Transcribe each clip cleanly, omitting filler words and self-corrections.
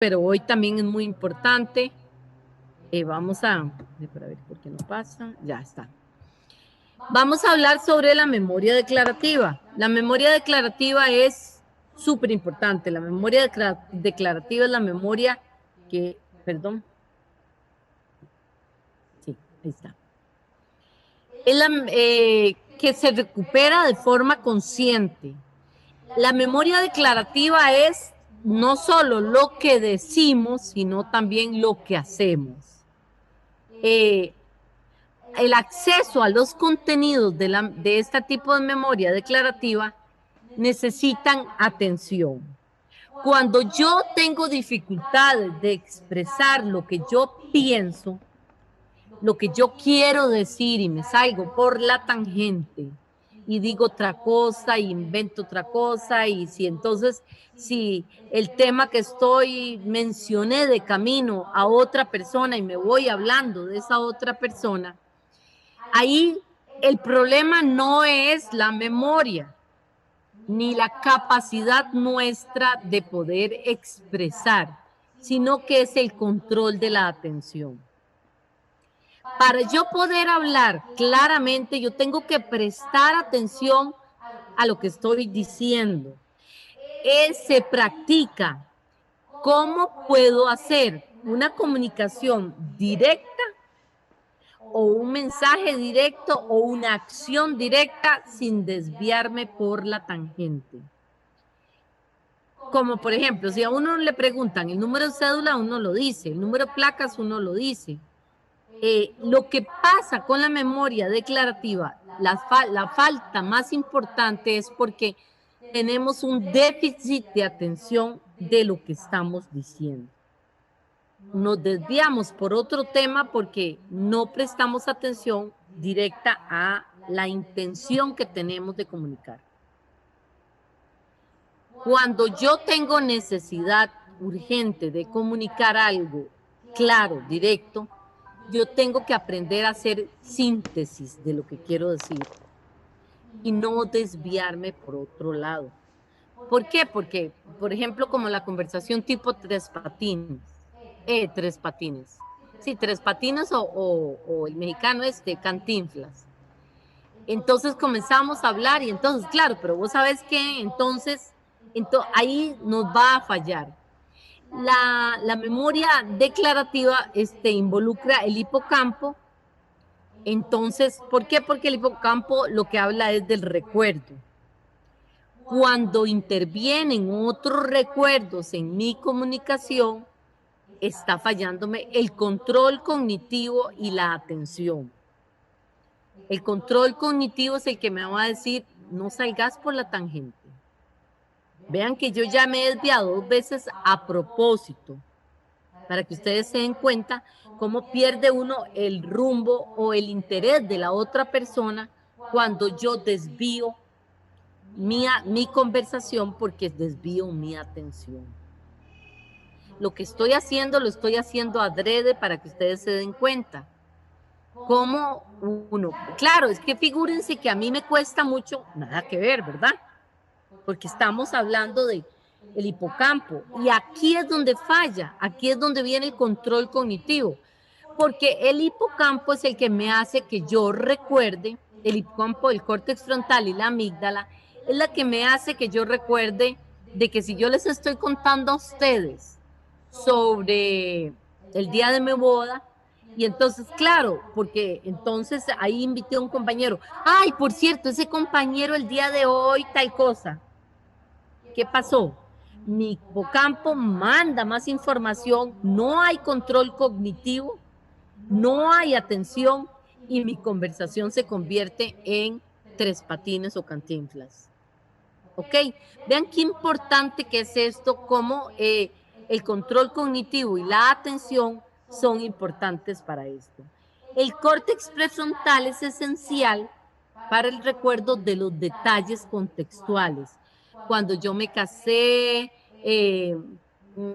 pero hoy también es muy importante. Vamos a ver por qué no pasa. Ya está. Vamos a hablar sobre la memoria declarativa. La memoria declarativa es súper importante. La memoria declarativa es la memoria que, perdón. Sí, ahí está. Es la que se recupera de forma consciente. La memoria declarativa es no solo lo que decimos, sino también lo que hacemos. El acceso a los contenidos de este tipo de memoria declarativa necesitan atención. Cuando yo tengo dificultades de expresar lo que yo pienso, lo que yo quiero decir y me salgo por la tangente y digo otra cosa, invento otra cosa, y si el tema que mencioné de camino a otra persona y me voy hablando de esa otra persona, ahí el problema no es la memoria, ni la capacidad nuestra de poder expresar, sino que es el control de la atención. Para yo poder hablar claramente, yo tengo que prestar atención a lo que estoy diciendo. Se practica cómo puedo hacer una comunicación directa o un mensaje directo o una acción directa sin desviarme por la tangente. Como por ejemplo, si a uno le preguntan el número de cédula, uno lo dice, el número de placas, uno lo dice. Lo que pasa con la memoria declarativa, la falta más importante es porque tenemos un déficit de atención de lo que estamos diciendo. Nos desviamos por otro tema porque no prestamos atención directa a la intención que tenemos de comunicar. Cuando yo tengo necesidad urgente de comunicar algo claro, directo, yo tengo que aprender a hacer síntesis de lo que quiero decir y no desviarme por otro lado. ¿Por qué? Porque, por ejemplo, como la conversación tipo tres patines. Sí, tres patines o el mexicano Cantinflas. Entonces comenzamos a hablar y entonces, claro, pero vos sabés que entonces ahí nos va a fallar. La memoria declarativa involucra el hipocampo. Entonces, ¿por qué? Porque el hipocampo lo que habla es del recuerdo. Cuando intervienen otros recuerdos en mi comunicación, está fallándome el control cognitivo y la atención. El control cognitivo es el que me va a decir, no salgas por la tangente. Vean que yo ya me he desviado 2 veces a propósito, para que ustedes se den cuenta cómo pierde uno el rumbo o el interés de la otra persona cuando yo desvío mi conversación porque desvío mi atención. Lo que estoy haciendo, lo estoy haciendo adrede para que ustedes se den cuenta. Cómo uno, claro, es que figúrense que a mí me cuesta mucho, nada que ver, ¿verdad? Porque estamos hablando de el hipocampo y aquí es donde falla, aquí es donde viene el control cognitivo, porque el hipocampo es el que me hace que yo recuerde, el hipocampo, el córtex frontal y la amígdala, es la que me hace que yo recuerde de que si yo les estoy contando a ustedes sobre el día de mi boda, y entonces, claro, porque entonces ahí invité a un compañero, ay, por cierto, ese compañero el día de hoy tal cosa. ¿Qué pasó? Mi hipocampo manda más información, no hay control cognitivo, no hay atención y mi conversación se convierte en tres patines o cantinflas. ¿Ok? Vean qué importante que es esto, cómo el control cognitivo y la atención son importantes para esto. El córtex prefrontal es esencial para el recuerdo de los detalles contextuales. Cuando yo me casé,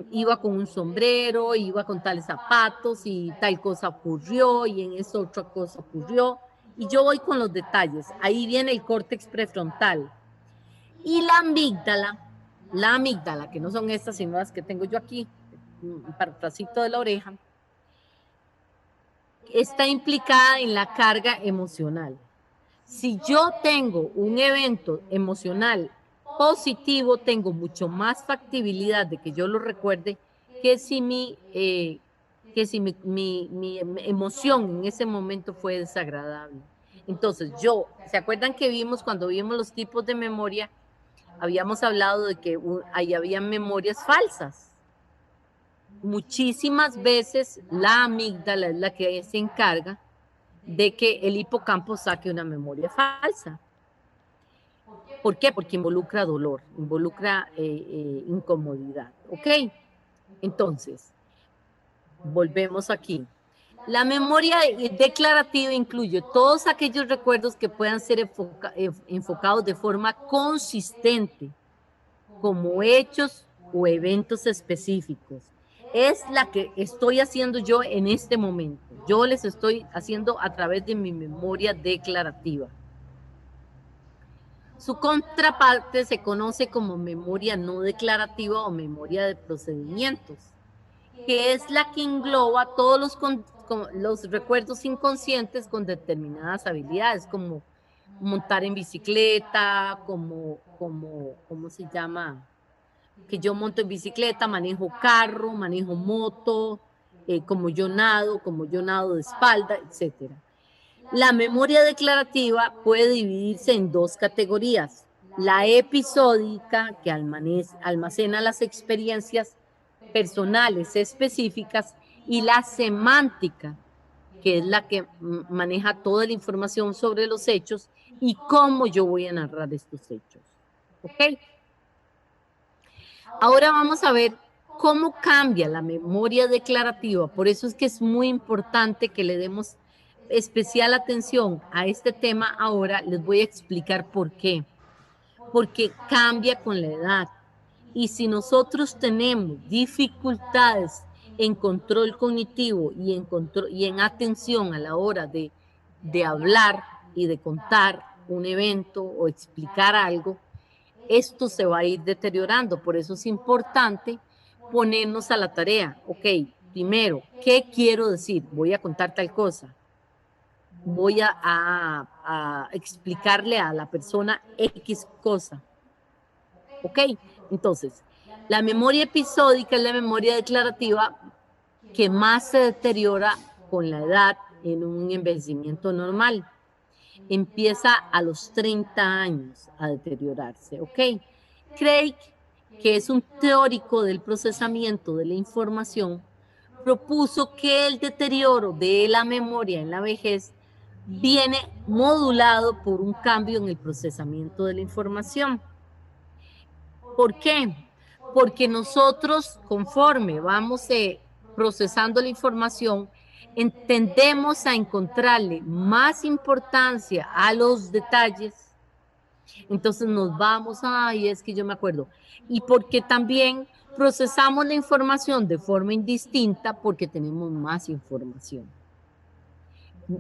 iba con un sombrero, iba con tales zapatos y tal cosa ocurrió y en esa otra cosa ocurrió. Y yo voy con los detalles. Ahí viene el córtex prefrontal. Y la amígdala, que no son estas sino las que tengo yo aquí, un parafrasito de la oreja, está implicada en la carga emocional. Si yo tengo un evento emocional positivo, tengo mucho más factibilidad de que yo lo recuerde que si mi emoción en ese momento fue desagradable. Entonces, ¿se acuerdan que vimos cuando vimos los tipos de memoria? Habíamos hablado de que ahí había memorias falsas. Muchísimas veces la amígdala es la que se encarga de que el hipocampo saque una memoria falsa. ¿Por qué? Porque involucra dolor, involucra incomodidad. ¿Ok? Entonces, volvemos aquí. La memoria declarativa incluye todos aquellos recuerdos que puedan ser enfocados de forma consistente como hechos o eventos específicos. Es la que estoy haciendo yo en este momento. Yo les estoy haciendo a través de mi memoria declarativa. Su contraparte se conoce como memoria no declarativa o memoria de procedimientos, que es la que engloba todos los recuerdos inconscientes con determinadas habilidades, como montar en bicicleta, ¿cómo se llama? Que yo monto en bicicleta, manejo carro, manejo moto, como yo nado de espalda, etcétera. La memoria declarativa puede dividirse en dos categorías. La episódica, que almacena las experiencias personales específicas, y la semántica, que es la que maneja toda la información sobre los hechos y cómo yo voy a narrar estos hechos. ¿Ok? Ahora vamos a ver cómo cambia la memoria declarativa. Por eso es que es muy importante que le demos especial atención a este tema. Ahora les voy a explicar por qué. Porque cambia con la edad. Y si nosotros tenemos dificultades en control cognitivo y en atención a la hora de hablar y de contar un evento o explicar algo, esto se va a ir deteriorando. Por eso es importante ponernos a la tarea. Ok, primero, ¿qué quiero decir? Voy a contar tal cosa. Voy a explicarle a la persona X cosa. Ok, entonces, la memoria episódica es la memoria declarativa que más se deteriora con la edad en un envejecimiento normal. Empieza a los 30 años a deteriorarse, ¿ok? Craig, que es un teórico del procesamiento de la información, propuso que el deterioro de la memoria en la vejez viene modulado por un cambio en el procesamiento de la información. ¿Por qué? Porque nosotros, conforme vamos procesando la información, tendemos a encontrarle más importancia a los detalles. Entonces nos vamos, ay, es que yo me acuerdo. Y porque también procesamos la información de forma indistinta porque tenemos más información.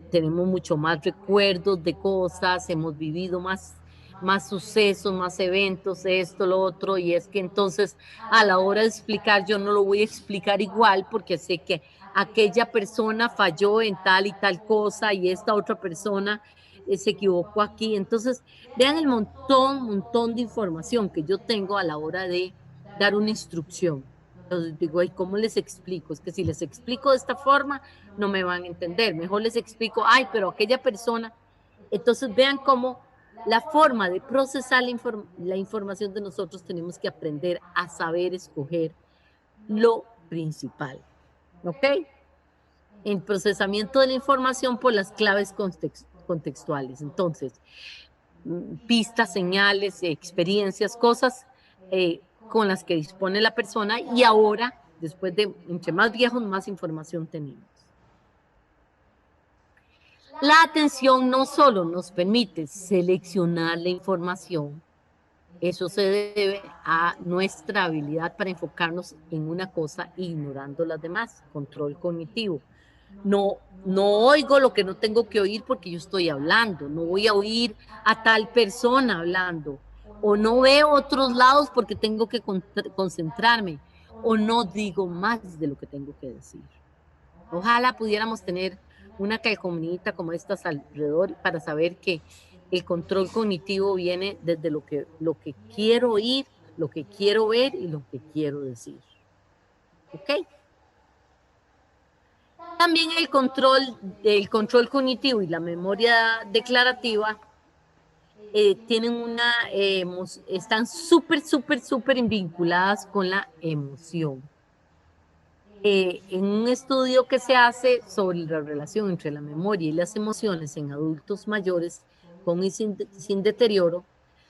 Tenemos mucho más recuerdos de cosas, hemos vivido más sucesos, más eventos, esto, lo otro, y es que entonces a la hora de explicar yo no lo voy a explicar igual porque sé que aquella persona falló en tal y tal cosa y esta otra persona se equivocó aquí. Entonces, vean el montón de información que yo tengo a la hora de dar una instrucción. Entonces digo, ¿y cómo les explico? Es que si les explico de esta forma, no me van a entender. Mejor les explico, ay, pero aquella persona. Entonces vean cómo la forma de procesar la información de nosotros tenemos que aprender a saber escoger lo principal. ¿Ok? El procesamiento de la información por las claves contextuales. Entonces, pistas, señales, experiencias, cosas con las que dispone la persona y ahora, después de, entre más viejos, más información tenemos. La atención no solo nos permite seleccionar la información, eso se debe a nuestra habilidad para enfocarnos en una cosa ignorando las demás, control cognitivo. No oigo lo que no tengo que oír porque yo estoy hablando, no voy a oír a tal persona hablando, o no veo otros lados porque tengo que concentrarme, o no digo más de lo que tengo que decir. Ojalá pudiéramos tener una calcomanita como estas alrededor para saber que el control cognitivo viene desde lo que quiero oír, lo que quiero ver y lo que quiero decir. ¿Ok? También el control cognitivo y la memoria declarativa tienen están súper, súper, súper vinculadas con la emoción. En un estudio que se hace sobre la relación entre la memoria y las emociones en adultos mayores con y sin deterioro,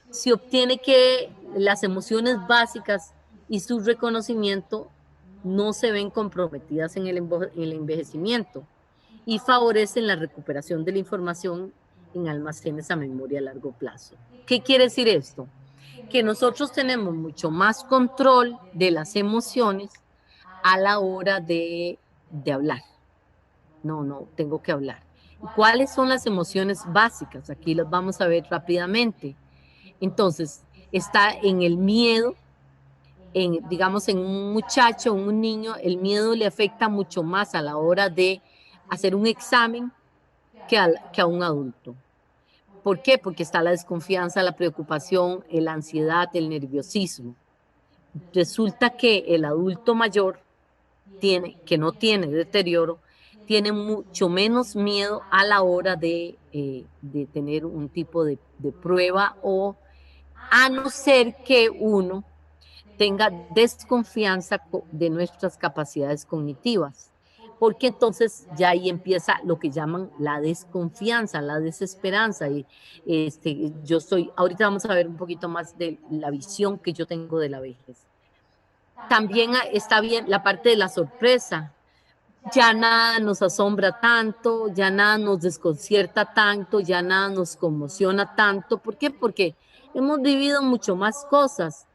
se obtiene que las emociones básicas y su reconocimiento no se ven comprometidas en el envejecimiento y favorecen la recuperación de la información en almacenes a memoria a largo plazo. ¿Qué quiere decir esto? Que nosotros tenemos mucho más control de las emociones a la hora de hablar. No, tengo que hablar. ¿Cuáles son las emociones básicas? Aquí las vamos a ver rápidamente. Entonces, está en el miedo, digamos, en un muchacho, un niño, el miedo le afecta mucho más a la hora de hacer un examen que a un adulto. ¿Por qué? Porque está la desconfianza, la preocupación, la ansiedad, el nerviosismo. Resulta que el adulto mayor que no tiene deterioro, tiene mucho menos miedo a la hora de tener un tipo de prueba o a no ser que uno tenga desconfianza de nuestras capacidades cognitivas, porque entonces ya ahí empieza lo que llaman la desconfianza, la desesperanza. Y ahorita vamos a ver un poquito más de la visión que yo tengo de la vejez. También está bien la parte de la sorpresa. Ya nada nos asombra tanto, ya nada nos desconcierta tanto, ya nada nos conmociona tanto. ¿Por qué? Porque hemos vivido mucho más cosas.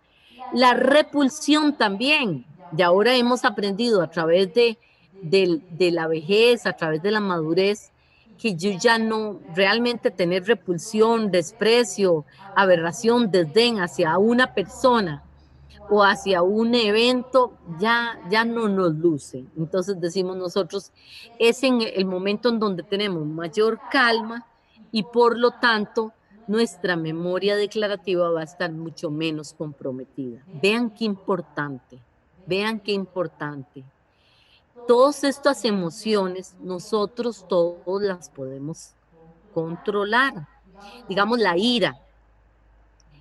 La repulsión también. Y ahora hemos aprendido a través de la vejez, a través de la madurez, que yo ya no realmente tener repulsión, desprecio, aberración, desdén hacia una persona o hacia un evento, ya no nos luce. Entonces decimos nosotros, es en el momento en donde tenemos mayor calma y por lo tanto nuestra memoria declarativa va a estar mucho menos comprometida. Vean qué importante, vean qué importante. Todas estas emociones nosotros todos las podemos controlar. Digamos la ira,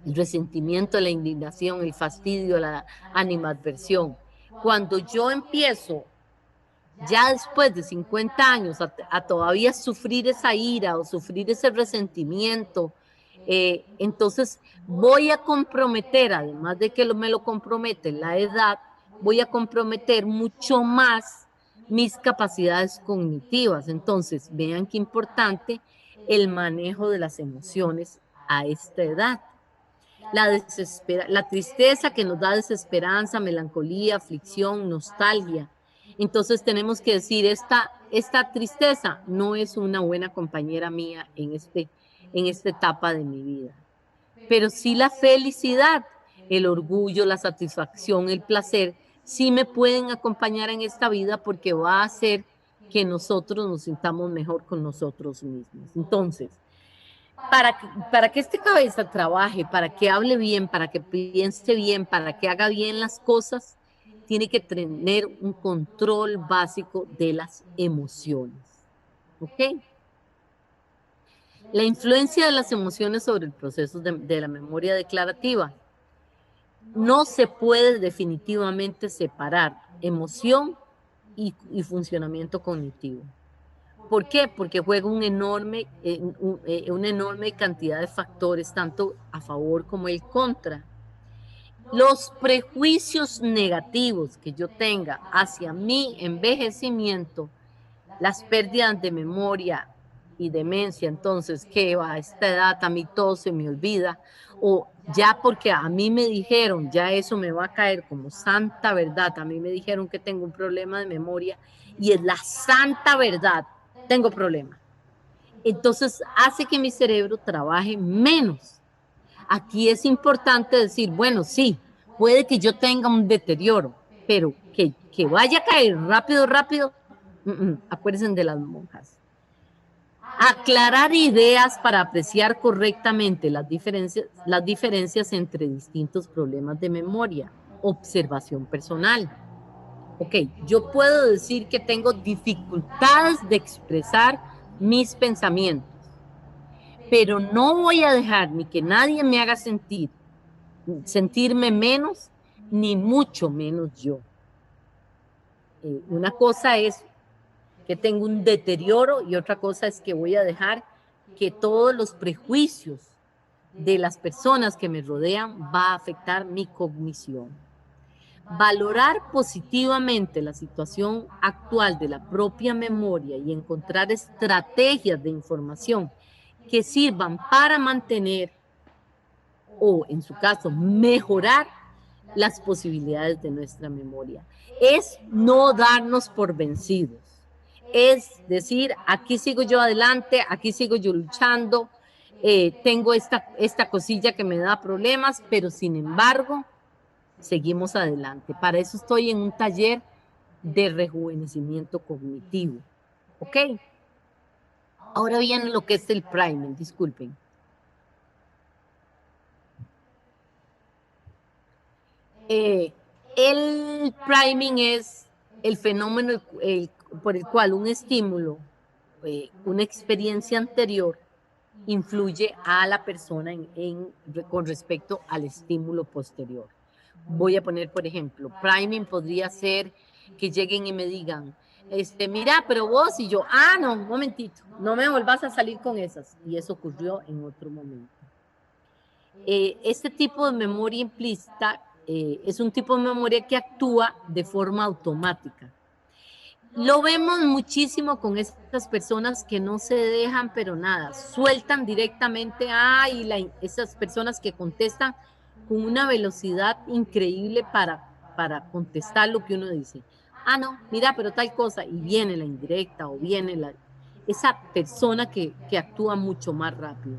el resentimiento, la indignación, el fastidio, la animadversión. Cuando yo empiezo, ya después de 50 años, a todavía sufrir esa ira o sufrir ese resentimiento, entonces voy a comprometer, además de que me lo compromete la edad, voy a comprometer mucho más mis capacidades cognitivas. Entonces, vean qué importante el manejo de las emociones a esta edad. La tristeza que nos da desesperanza, melancolía, aflicción, nostalgia. Entonces tenemos que decir, esta tristeza no es una buena compañera mía en esta etapa de mi vida. Pero sí la felicidad, el orgullo, la satisfacción, el placer, sí me pueden acompañar en esta vida porque va a hacer que nosotros nos sintamos mejor con nosotros mismos. Entonces, para que este cabeza trabaje, para que hable bien, para que piense bien, para que haga bien las cosas, tiene que tener un control básico de las emociones. ¿Ok? La influencia de las emociones sobre el proceso de la memoria declarativa. No se puede definitivamente separar emoción y funcionamiento cognitivo. ¿Por qué? Porque juega una enorme cantidad de factores, tanto a favor como en contra. Los prejuicios negativos que yo tenga hacia mi envejecimiento, las pérdidas de memoria y demencia, entonces, ¿qué va? A esta edad a mí todo se me olvida, o ya porque a mí me dijeron, ya eso me va a caer como santa verdad, a mí me dijeron que tengo un problema de memoria y es la santa verdad, tengo problema. Entonces hace que mi cerebro trabaje menos. Aquí es importante decir, bueno, sí, puede que yo tenga un deterioro, pero que vaya a caer rápido, rápido, acuérdense de las monjas. Aclarar ideas para apreciar correctamente las diferencias entre distintos problemas de memoria. Observación personal. Ok, yo puedo decir que tengo dificultades de expresar mis pensamientos, pero no voy a dejar ni que nadie me haga sentirme menos, ni mucho menos yo. Una cosa es que tengo un deterioro y otra cosa es que voy a dejar que todos los prejuicios de las personas que me rodean va a afectar mi cognición. Valorar positivamente la situación actual de la propia memoria y encontrar estrategias de información que sirvan para mantener o, en su caso, mejorar las posibilidades de nuestra memoria. Es no darnos por vencidos. Es decir, aquí sigo yo adelante, aquí sigo yo luchando, tengo esta cosilla que me da problemas, pero sin embargo, seguimos adelante. Para eso estoy en un taller de rejuvenecimiento cognitivo. ¿Ok? Ahora viene lo que es el priming, disculpen. El priming es el fenómeno por el cual un estímulo, una experiencia anterior, influye a la persona con respecto al estímulo posterior. Voy a poner, por ejemplo, priming podría ser que lleguen y me digan, mira, pero vos y yo, no, un momentito, no me volvás a salir con esas. Y eso ocurrió en otro momento. Este tipo de memoria implícita es un tipo de memoria que actúa de forma automática. Lo vemos muchísimo con estas personas que no se dejan, pero nada, sueltan directamente, esas personas que contestan con una velocidad increíble para contestar lo que uno dice. No, mira, pero tal cosa, y viene la indirecta o viene esa persona que actúa mucho más rápido.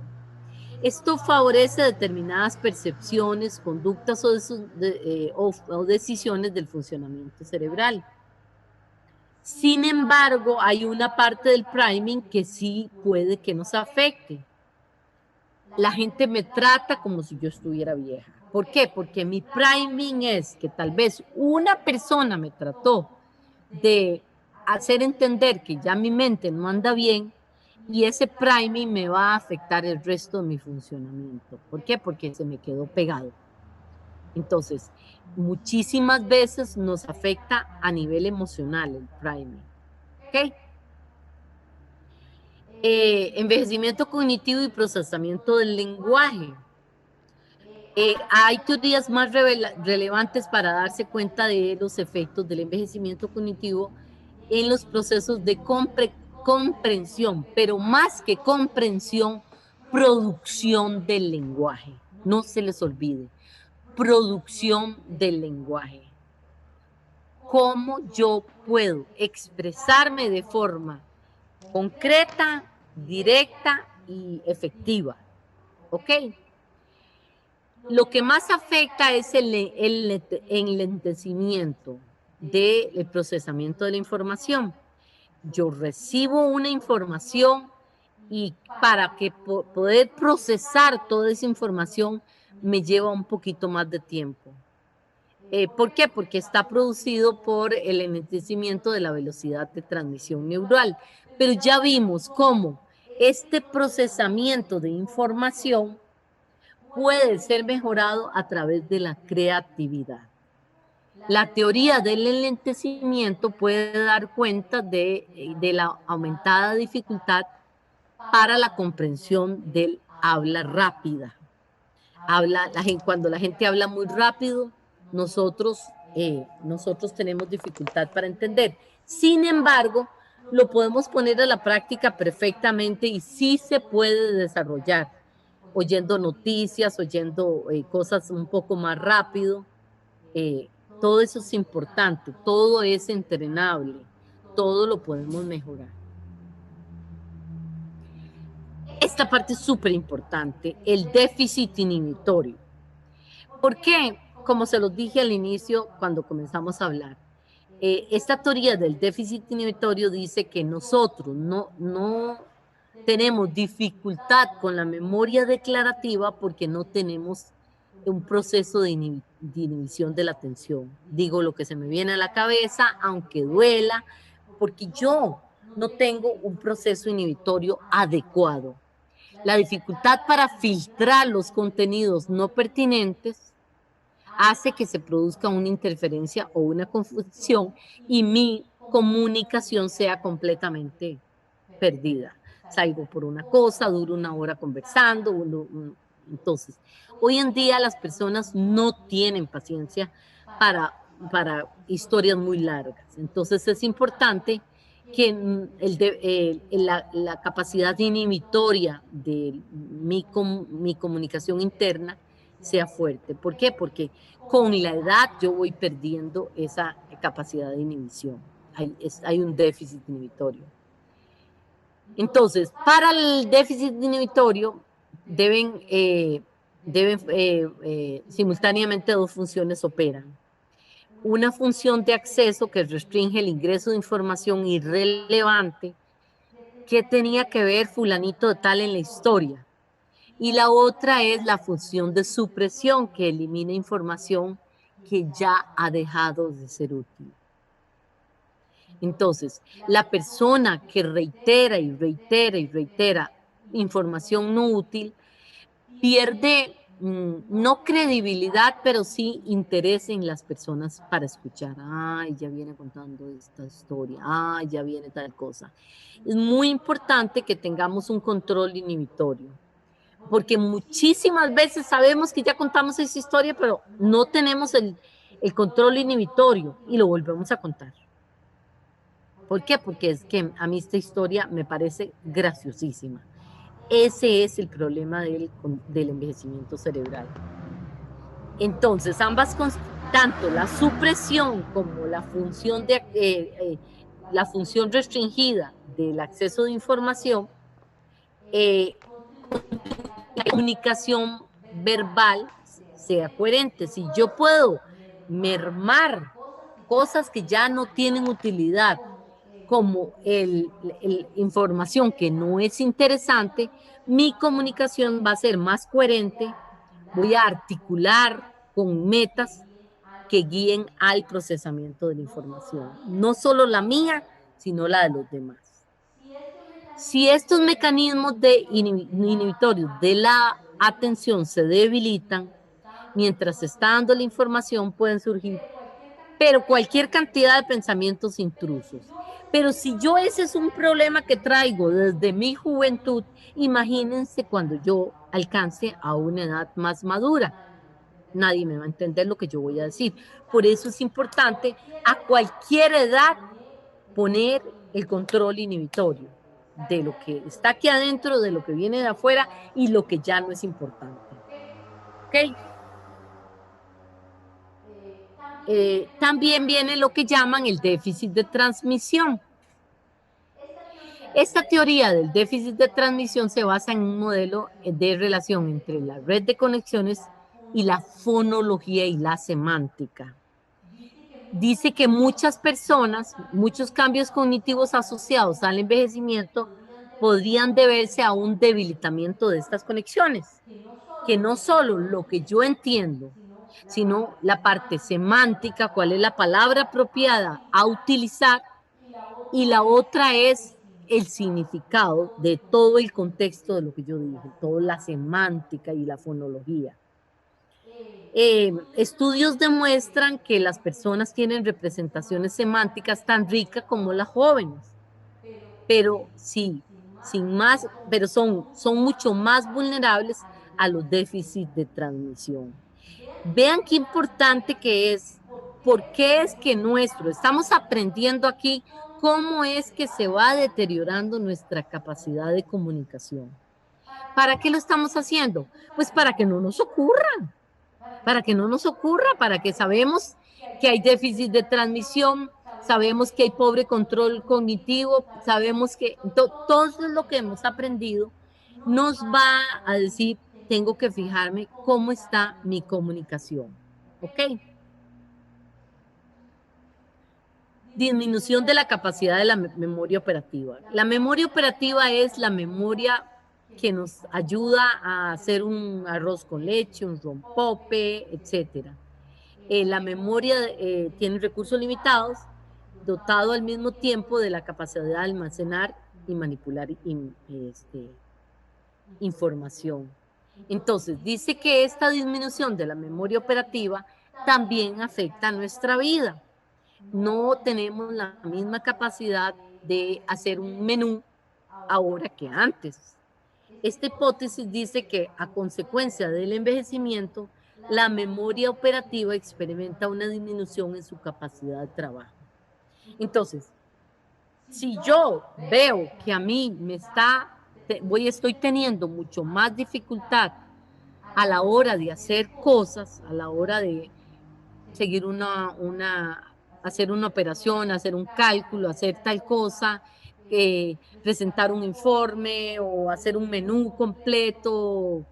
Esto favorece determinadas percepciones, conductas o decisiones del funcionamiento cerebral. Sin embargo, hay una parte del priming que sí puede que nos afecte. La gente me trata como si yo estuviera vieja. ¿Por qué? Porque mi priming es que tal vez una persona me trató de hacer entender que ya mi mente no anda bien y ese priming me va a afectar el resto de mi funcionamiento. ¿Por qué? Porque se me quedó pegado. Entonces, muchísimas veces nos afecta a nivel emocional el priming. ¿Ok? Envejecimiento cognitivo y procesamiento del lenguaje. Hay teorías más relevantes para darse cuenta de los efectos del envejecimiento cognitivo en los procesos de comprensión, pero más que comprensión, producción del lenguaje. No se les olvide, producción del lenguaje. ¿Cómo yo puedo expresarme de forma concreta, directa y efectiva? ¿Ok? Lo que más afecta es el enlentecimiento del procesamiento de la información. Yo recibo una información y para que poder procesar toda esa información me lleva un poquito más de tiempo. ¿Por qué? Porque está producido por el enlentecimiento de la velocidad de transmisión neural. Pero ya vimos cómo este procesamiento de información puede ser mejorado a través de la creatividad. La teoría del enlentecimiento puede dar cuenta de la aumentada dificultad para la comprensión del habla rápida. Cuando la gente habla muy rápido, nosotros tenemos dificultad para entender. Sin embargo, lo podemos poner a la práctica perfectamente y sí se puede desarrollar, oyendo noticias, oyendo cosas un poco más rápido. Todo eso es importante, todo es entrenable, todo lo podemos mejorar. Esta parte es súper importante, el déficit inhibitorio. ¿Por qué? como se los dije al inicio cuando comenzamos a hablar, esta teoría del déficit inhibitorio dice que nosotros no tenemos dificultad con la memoria declarativa porque no tenemos un proceso de inhibición de la atención. Digo lo que se me viene a la cabeza, aunque duela, porque yo no tengo un proceso inhibitorio adecuado. La dificultad para filtrar los contenidos no pertinentes hace que se produzca una interferencia o una confusión y mi comunicación sea completamente perdida. Salgo por una cosa, duro una hora conversando. Entonces, hoy en día las personas no tienen paciencia para, para historias muy largas. Entonces, es importante que la capacidad inhibitoria de mi comunicación interna sea fuerte. ¿Por qué? Porque con la edad yo voy perdiendo esa capacidad de inhibición. Hay un déficit inhibitorio. Entonces, para el déficit inhibitorio deben simultáneamente dos funciones operan. Una función de acceso que restringe el ingreso de información irrelevante que tenía que ver fulanito de tal en la historia. Y la otra es la función de supresión que elimina información que ya ha dejado de ser útil. Entonces, la persona que reitera y reitera y reitera información no útil pierde no credibilidad, pero sí interés en las personas para escuchar. Ay, ya viene contando esta historia. Ay, ya viene tal cosa. Es muy importante que tengamos un control inhibitorio, porque muchísimas veces sabemos que ya contamos esa historia, pero no tenemos el control inhibitorio y lo volvemos a contar. ¿Por qué? Porque es que a mí esta historia me parece graciosísima. Ese es el problema del envejecimiento cerebral. Entonces, tanto la supresión como la función restringida del acceso de información, la comunicación verbal sea coherente. Si yo puedo mermar cosas que ya no tienen utilidad, como información que no es interesante, mi comunicación va a ser más coherente, voy a articular con metas que guíen al procesamiento de la información, no solo la mía, sino la de los demás. Si estos mecanismos inhibitorios de la atención se debilitan, mientras se está dando la información pueden surgir pero cualquier cantidad de pensamientos intrusos. Pero si yo ese es un problema que traigo desde mi juventud, imagínense cuando yo alcance a una edad más madura. Nadie me va a entender lo que yo voy a decir. Por eso es importante a cualquier edad poner el control inhibitorio de lo que está aquí adentro, de lo que viene de afuera y lo que ya no es importante. ¿Ok? También viene lo que llaman el déficit de transmisión. Esta teoría del déficit de transmisión se basa en un modelo de relación entre la red de conexiones y la fonología y la semántica. Dice que muchas personas, muchos cambios cognitivos asociados al envejecimiento podrían deberse a un debilitamiento de estas conexiones, que no solo lo que yo entiendo, sino la parte semántica, cuál es la palabra apropiada a utilizar, y la otra es el significado de todo el contexto de lo que yo dije, toda la semántica y la fonología. Estudios demuestran que las personas tienen representaciones semánticas tan ricas como las jóvenes, pero sí, pero son mucho más vulnerables a los déficits de transmisión. Vean qué importante que es, por qué es que estamos aprendiendo aquí cómo es que se va deteriorando nuestra capacidad de comunicación. ¿Para qué lo estamos haciendo? Pues para que no nos ocurra, para que sabemos que hay déficit de transmisión, sabemos que hay pobre control cognitivo, sabemos que todo lo que hemos aprendido nos va a decir, tengo que fijarme cómo está mi comunicación. ¿ok? Disminución de la capacidad de la memoria operativa. La memoria operativa es la memoria que nos ayuda a hacer un arroz con leche, un rompope, etc. La memoria tiene recursos limitados, dotado al mismo tiempo de la capacidad de almacenar y manipular información. Entonces, dice que esta disminución de la memoria operativa también afecta a nuestra vida. No tenemos la misma capacidad de hacer un menú ahora que antes. Esta hipótesis dice que a consecuencia del envejecimiento, la memoria operativa experimenta una disminución en su capacidad de trabajo. Entonces, si yo veo que a mí estoy teniendo mucho más dificultad a la hora de hacer cosas, a la hora de seguir hacer una operación, hacer un cálculo, hacer tal cosa, presentar un informe o hacer un menú completo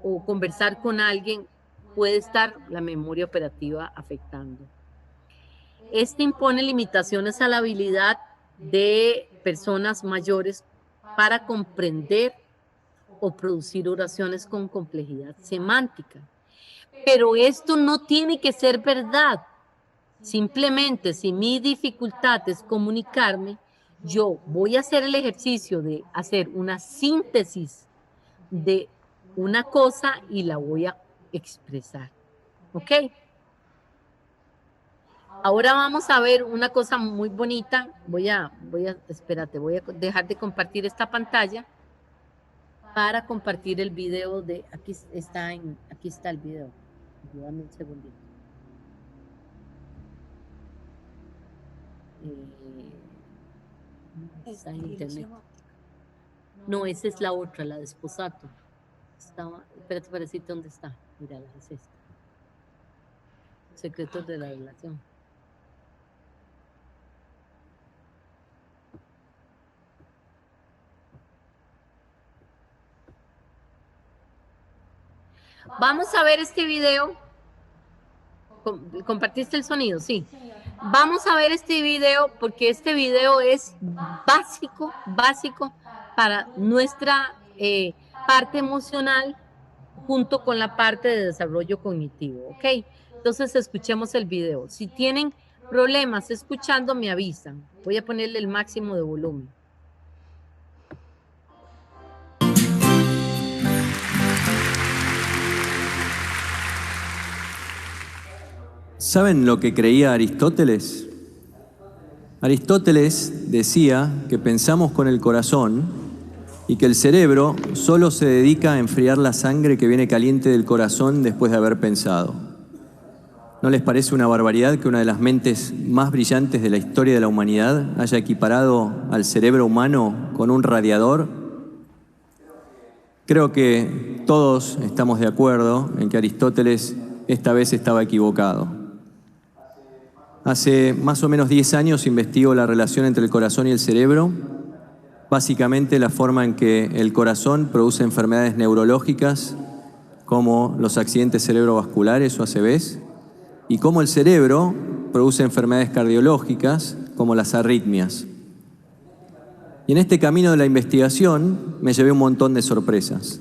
o conversar con alguien, puede estar la memoria operativa afectando. Este impone limitaciones a la habilidad de personas mayores para comprender o producir oraciones con complejidad semántica. Pero esto no tiene que ser verdad. Simplemente, si mi dificultad es comunicarme, yo voy a hacer el ejercicio de hacer una síntesis de una cosa y la voy a expresar. ¿Ok? Ahora vamos a ver una cosa muy bonita. Espérate, voy a dejar de compartir esta pantalla para compartir el video aquí está el video. Dame un segundito. Está en internet. No, esa es la otra, la de Esposato. Espérate para decirte dónde está. Mírala, es esta. Secretos de la relación. Vamos a ver este video. ¿Compartiste el sonido? Sí. Vamos a ver este video porque este video es básico para nuestra parte emocional junto con la parte de desarrollo cognitivo, ¿ok? Entonces escuchemos el video. Si tienen problemas escuchando, me avisan. Voy a ponerle el máximo de volumen. ¿Saben lo que creía Aristóteles? Aristóteles decía que pensamos con el corazón y que el cerebro solo se dedica a enfriar la sangre que viene caliente del corazón después de haber pensado. ¿No les parece una barbaridad que una de las mentes más brillantes de la historia de la humanidad haya equiparado al cerebro humano con un radiador? Creo que todos estamos de acuerdo en que Aristóteles esta vez estaba equivocado. Hace más o menos 10 años investigo la relación entre el corazón y el cerebro, básicamente la forma en que el corazón produce enfermedades neurológicas como los accidentes cerebrovasculares o ACVs y cómo el cerebro produce enfermedades cardiológicas como las arritmias. Y en este camino de la investigación me llevé un montón de sorpresas.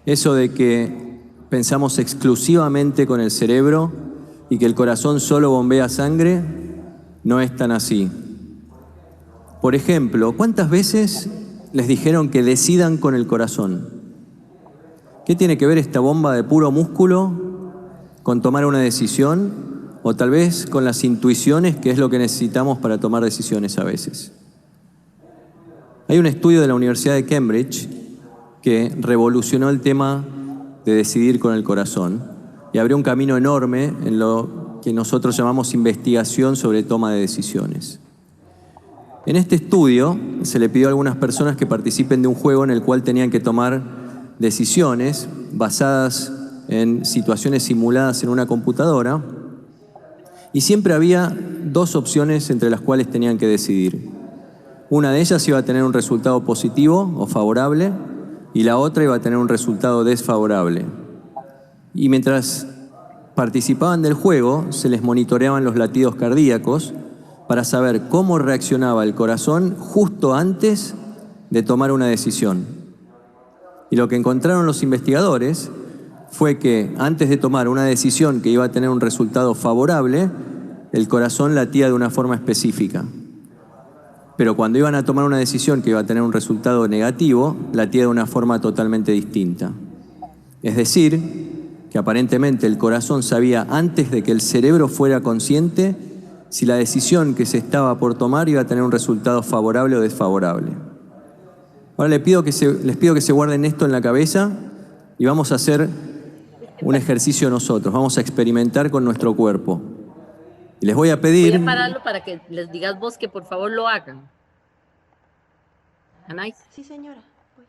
Eso de que pensamos exclusivamente con el cerebro y que el corazón solo bombea sangre, no es tan así. Por ejemplo, ¿cuántas veces les dijeron que decidan con el corazón? ¿Qué tiene que ver esta bomba de puro músculo con tomar una decisión? O tal vez con las intuiciones, que es lo que necesitamos para tomar decisiones a veces. Hay un estudio de la Universidad de Cambridge que revolucionó el tema de decidir con el corazón y abrió un camino enorme en lo que nosotros llamamos investigación sobre toma de decisiones. En este estudio se le pidió a algunas personas que participen de un juego en el cual tenían que tomar decisiones basadas en situaciones simuladas en una computadora y siempre había dos opciones entre las cuales tenían que decidir. Una de ellas iba a tener un resultado positivo o favorable y la otra iba a tener un resultado desfavorable. Y mientras participaban del juego, se les monitoreaban los latidos cardíacos para saber cómo reaccionaba el corazón justo antes de tomar una decisión. Y lo que encontraron los investigadores fue que antes de tomar una decisión que iba a tener un resultado favorable, el corazón latía de una forma específica. Pero cuando iban a tomar una decisión que iba a tener un resultado negativo, latía de una forma totalmente distinta. Es decir, que aparentemente el corazón sabía antes de que el cerebro fuera consciente si la decisión que se estaba por tomar iba a tener un resultado favorable o desfavorable. Ahora les pido que se guarden esto en la cabeza y vamos a hacer un ejercicio nosotros, vamos a experimentar con nuestro cuerpo. Y les voy a pedir... Voy a pararlo para que les digas vos que por favor lo hagan. Anais. Sí, señora. Voy.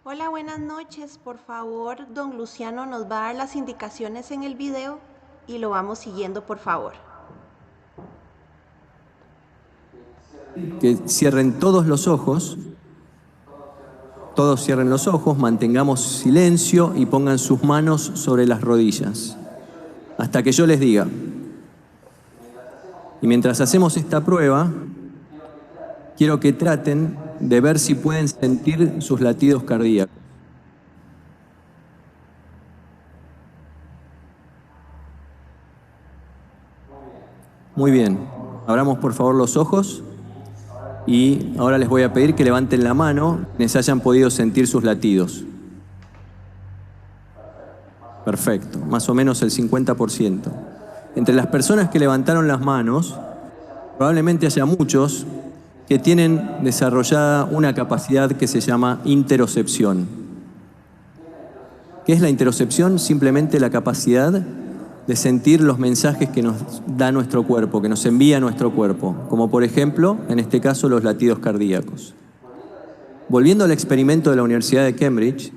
Hola, buenas noches. Por favor, don Luciano nos va a dar las indicaciones en el video y lo vamos siguiendo, por favor. Que cierren todos los ojos. Todos cierren los ojos, mantengamos silencio y pongan sus manos sobre las rodillas hasta que yo les diga. Y mientras hacemos esta prueba, quiero que traten de ver si pueden sentir sus latidos cardíacos. Muy bien, abramos por favor los ojos. Y ahora les voy a pedir que levanten la mano quienes hayan podido sentir sus latidos. Perfecto, más o menos el 50%. Entre las personas que levantaron las manos, probablemente haya muchos que tienen desarrollada una capacidad que se llama interocepción. ¿Qué es la interocepción? Simplemente la capacidad de sentir los mensajes que nos da nuestro cuerpo, que nos envía nuestro cuerpo, como por ejemplo, en este caso, los latidos cardíacos. Volviendo al experimento de la Universidad de Cambridge,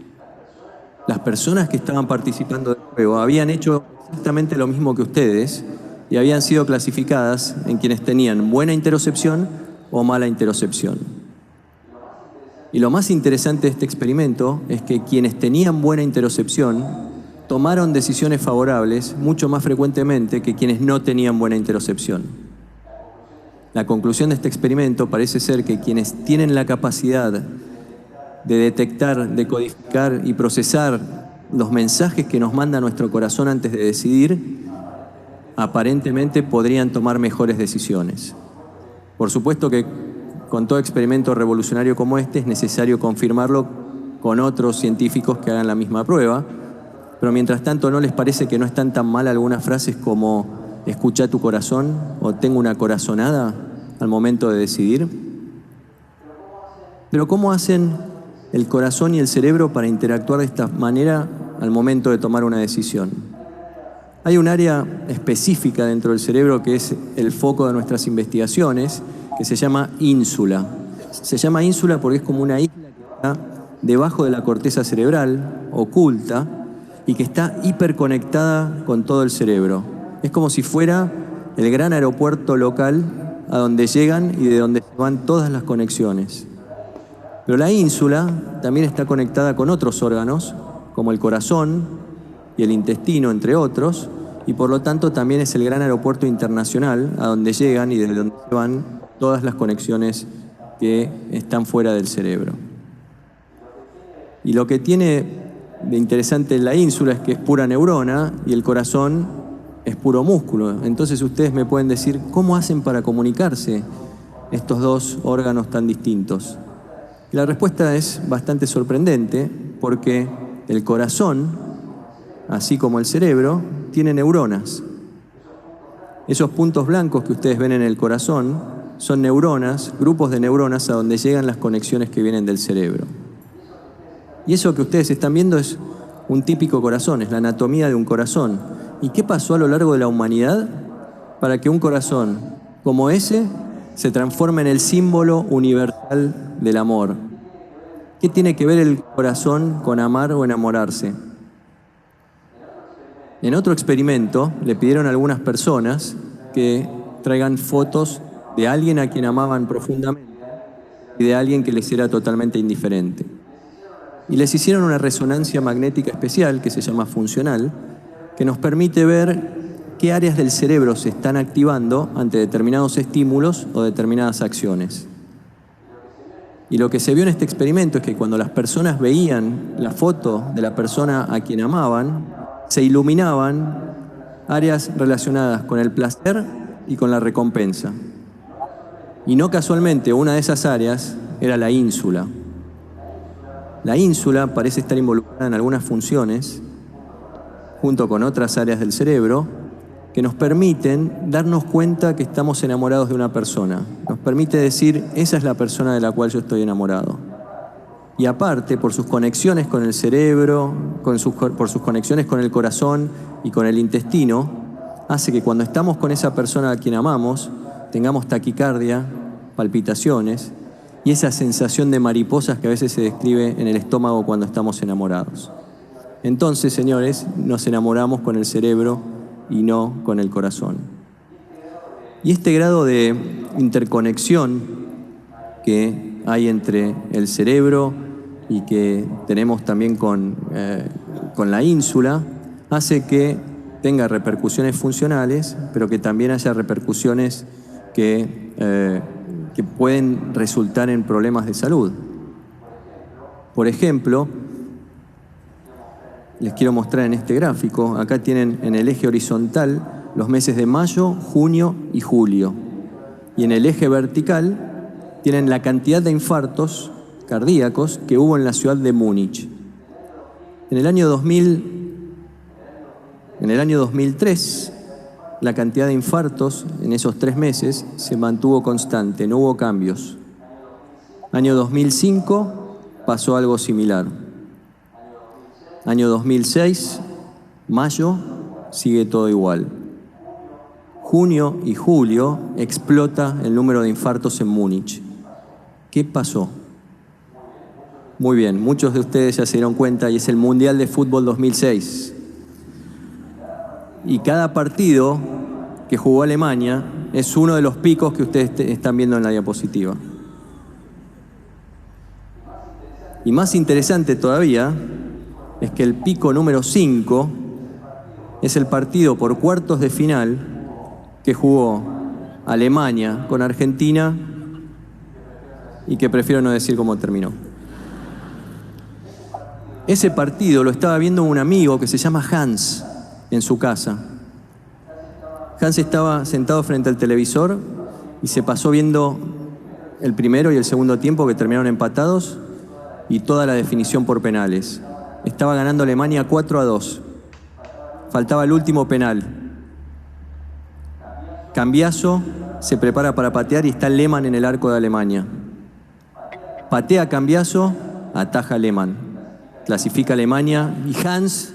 las personas que estaban participando del juego habían hecho exactamente lo mismo que ustedes y habían sido clasificadas en quienes tenían buena interocepción o mala interocepción. Y lo más interesante de este experimento es que quienes tenían buena interocepción tomaron decisiones favorables mucho más frecuentemente que quienes no tenían buena interocepción. La conclusión de este experimento parece ser que quienes tienen la capacidad de detectar, decodificar y procesar los mensajes que nos manda nuestro corazón antes de decidir, aparentemente podrían tomar mejores decisiones. Por supuesto que con todo experimento revolucionario como este es necesario confirmarlo con otros científicos que hagan la misma prueba. Pero mientras tanto, ¿no les parece que no están tan mal algunas frases como escucha tu corazón o tengo una corazonada al momento de decidir? Pero ¿cómo hacen el corazón y el cerebro para interactuar de esta manera al momento de tomar una decisión? Hay un área específica dentro del cerebro que es el foco de nuestras investigaciones, que se llama ínsula. Se llama ínsula porque es como una isla que está debajo de la corteza cerebral, oculta, y que está hiperconectada con todo el cerebro. Es como si fuera el gran aeropuerto local a donde llegan y de donde se van todas las conexiones. Pero la ínsula también está conectada con otros órganos, como el corazón y el intestino, entre otros, y por lo tanto también es el gran aeropuerto internacional a donde llegan y de donde se van todas las conexiones que están fuera del cerebro. Y lo que tiene de interesante en la ínsula es que es pura neurona y el corazón es puro músculo. Entonces ustedes me pueden decir, ¿cómo hacen para comunicarse estos dos órganos tan distintos? Y la respuesta es bastante sorprendente porque el corazón, así como el cerebro, tiene neuronas. Esos puntos blancos que ustedes ven en el corazón son neuronas, grupos de neuronas a donde llegan las conexiones que vienen del cerebro. Y eso que ustedes están viendo es un típico corazón, es la anatomía de un corazón. ¿Y qué pasó a lo largo de la humanidad para que un corazón como ese se transforme en el símbolo universal del amor? ¿Qué tiene que ver el corazón con amar o enamorarse? En otro experimento le pidieron a algunas personas que traigan fotos de alguien a quien amaban profundamente y de alguien que les era totalmente indiferente. y les hicieron una resonancia magnética especial que se llama funcional, que nos permite ver qué áreas del cerebro se están activando ante determinados estímulos o determinadas acciones. Y lo que se vio en este experimento es que cuando las personas veían la foto de la persona a quien amaban, se iluminaban áreas relacionadas con el placer y con la recompensa. Y no casualmente, una de esas áreas era la ínsula. La ínsula parece estar involucrada en algunas funciones, junto con otras áreas del cerebro, que nos permiten darnos cuenta que estamos enamorados de una persona. Nos permite decir, esa es la persona de la cual yo estoy enamorado. Y aparte, por sus conexiones con el cerebro, por sus conexiones con el corazón y con el intestino, hace que cuando estamos con esa persona a quien amamos, tengamos taquicardia, palpitaciones y esa sensación de mariposas que a veces se describe en el estómago cuando estamos enamorados. Entonces, señores, nos enamoramos con el cerebro y no con el corazón. Y este grado de interconexión que hay entre el cerebro y que tenemos también con la ínsula, hace que tenga repercusiones funcionales, pero que también haya repercusiones que pueden resultar en problemas de salud. Por ejemplo, les quiero mostrar en este gráfico, acá tienen en el eje horizontal los meses de mayo, junio y julio. Y en el eje vertical tienen la cantidad de infartos cardíacos que hubo en la ciudad de Múnich. En el año 2003, la cantidad de infartos en esos 3 meses se mantuvo constante, no hubo cambios. Año 2005 pasó algo similar. Año 2006, mayo, sigue todo igual. Junio y julio explota el número de infartos en Múnich. ¿Qué pasó? Muy bien, muchos de ustedes ya se dieron cuenta y es el Mundial de Fútbol 2006. Y cada partido que jugó Alemania es uno de los picos que ustedes están viendo en la diapositiva. Y más interesante todavía es que el pico número 5 es el partido por cuartos de final que jugó Alemania con Argentina y que prefiero no decir cómo terminó. Ese partido lo estaba viendo un amigo que se llama Hans en su casa. Hans estaba sentado frente al televisor y se pasó viendo el primero y el segundo tiempo que terminaron empatados y toda la definición por penales. Estaba ganando Alemania 4-2. Faltaba el último penal. Cambiaso se prepara para patear y está Lehmann en el arco de Alemania. Patea Cambiaso, ataja Lehmann. Clasifica Alemania y Hans,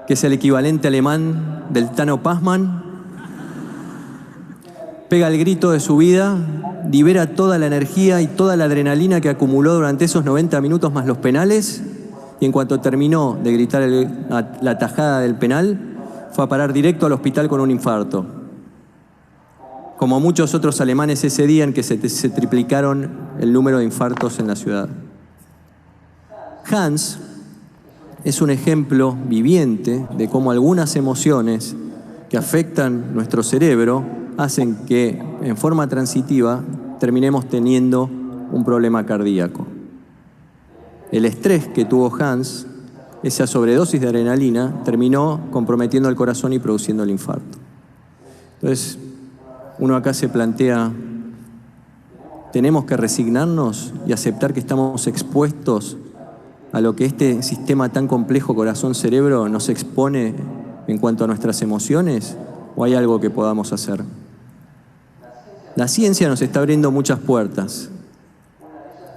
que es el equivalente alemán del Tano Pazman, pega el grito de su vida, libera toda la energía y toda la adrenalina que acumuló durante esos 90 minutos más los penales. Y en cuanto terminó de gritar la tajada del penal, fue a parar directo al hospital con un infarto. Como muchos otros alemanes ese día en que se triplicaron el número de infartos en la ciudad. Hans es un ejemplo viviente de cómo algunas emociones que afectan nuestro cerebro hacen que, en forma transitiva, terminemos teniendo un problema cardíaco. El estrés que tuvo Hans, esa sobredosis de adrenalina, terminó comprometiendo el corazón y produciendo el infarto. Entonces, uno acá se plantea, ¿tenemos que resignarnos y aceptar que estamos expuestos a lo que este sistema tan complejo corazón-cerebro nos expone en cuanto a nuestras emociones? ¿O hay algo que podamos hacer? La ciencia nos está abriendo muchas puertas.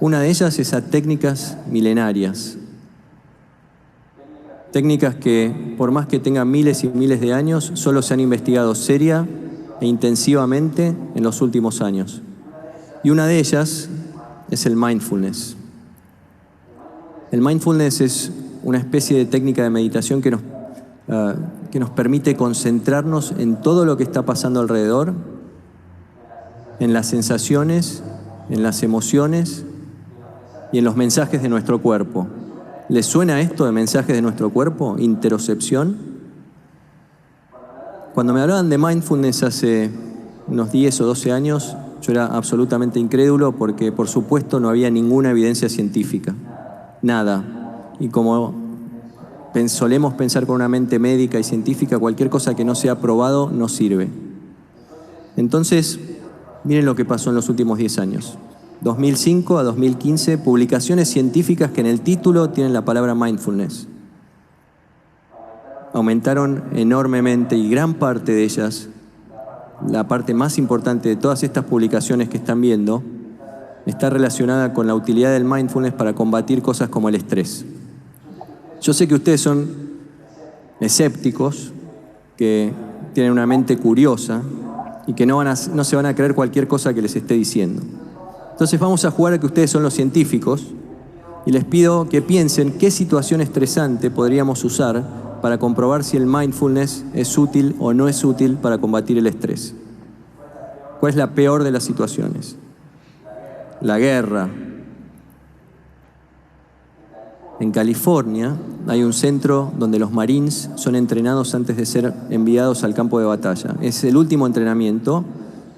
Una de ellas es a técnicas milenarias. Técnicas que, por más que tengan miles y miles de años, solo se han investigado seria e intensivamente en los últimos años. Y una de ellas es el mindfulness. El mindfulness es una especie de técnica de meditación que nos permite concentrarnos en todo lo que está pasando alrededor, en las sensaciones, en las emociones y en los mensajes de nuestro cuerpo. ¿Les suena esto de mensajes de nuestro cuerpo? Interocepción. Cuando me hablaban de mindfulness hace unos 10 o 12 años, yo era absolutamente incrédulo porque, por supuesto, no había ninguna evidencia científica. Nada. Y como solemos pensar con una mente médica y científica, cualquier cosa que no sea probado no sirve. Entonces, miren lo que pasó en los últimos 10 años. 2005 a 2015, publicaciones científicas que en el título tienen la palabra mindfulness. Aumentaron enormemente y gran parte de ellas, la parte más importante de todas estas publicaciones que están viendo, está relacionada con la utilidad del mindfulness para combatir cosas como el estrés. Yo sé que ustedes son escépticos, que tienen una mente curiosa y que no se van a creer cualquier cosa que les esté diciendo. Entonces vamos a jugar a que ustedes son los científicos y les pido que piensen qué situación estresante podríamos usar para comprobar si el mindfulness es útil o no es útil para combatir el estrés. ¿Cuál es la peor de las situaciones? La guerra. En California hay un centro donde los Marines son entrenados antes de ser enviados al campo de batalla. Es el último entrenamiento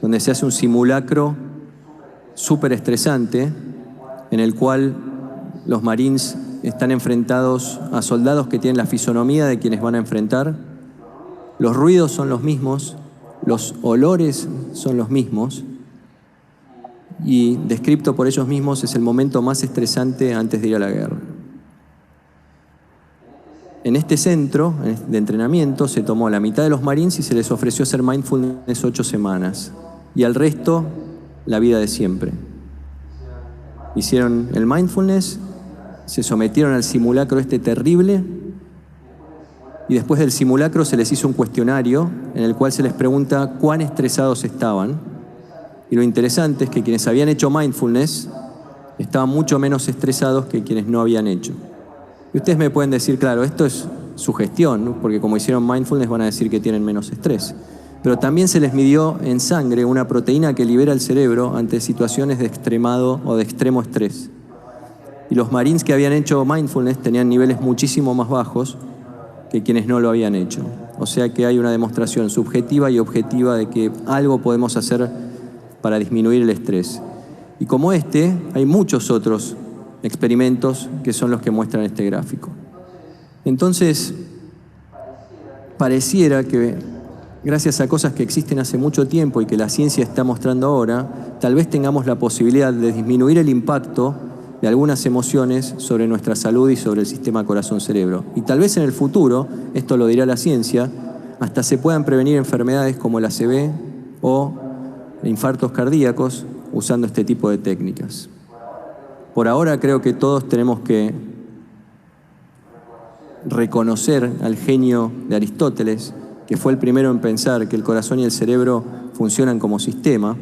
donde se hace un simulacro súper estresante en el cual los Marines están enfrentados a soldados que tienen la fisonomía de quienes van a enfrentar. Los ruidos son los mismos, los olores son los mismos y, descrito por ellos mismos, es el momento más estresante antes de ir a la guerra. En este centro de entrenamiento se tomó a la mitad de los Marines y se les ofreció hacer mindfulness 8 semanas y al resto la vida de siempre. Hicieron el mindfulness, se sometieron al simulacro este terrible y después del simulacro se les hizo un cuestionario en el cual se les pregunta cuán estresados estaban. Y lo interesante es que quienes habían hecho mindfulness estaban mucho menos estresados que quienes no habían hecho. Y ustedes me pueden decir, claro, esto es sugestión, ¿no? Porque como hicieron mindfulness van a decir que tienen menos estrés. Pero también se les midió en sangre una proteína que libera el cerebro ante situaciones de extremado o de extremo estrés. Y los Marines que habían hecho mindfulness tenían niveles muchísimo más bajos que quienes no lo habían hecho. O sea que hay una demostración subjetiva y objetiva de que algo podemos hacer para disminuir el estrés. Y como este, hay muchos otros experimentos que son los que muestran este gráfico. Entonces, pareciera que gracias a cosas que existen hace mucho tiempo y que la ciencia está mostrando ahora, tal vez tengamos la posibilidad de disminuir el impacto de algunas emociones sobre nuestra salud y sobre el sistema corazón-cerebro. Y tal vez en el futuro, esto lo dirá la ciencia, hasta se puedan prevenir enfermedades como el ACV o infartos cardíacos usando este tipo de técnicas. Por ahora creo que todos tenemos que reconocer al genio de Aristóteles, que fue el primero en pensar que el corazón y el cerebro funcionan como sistema.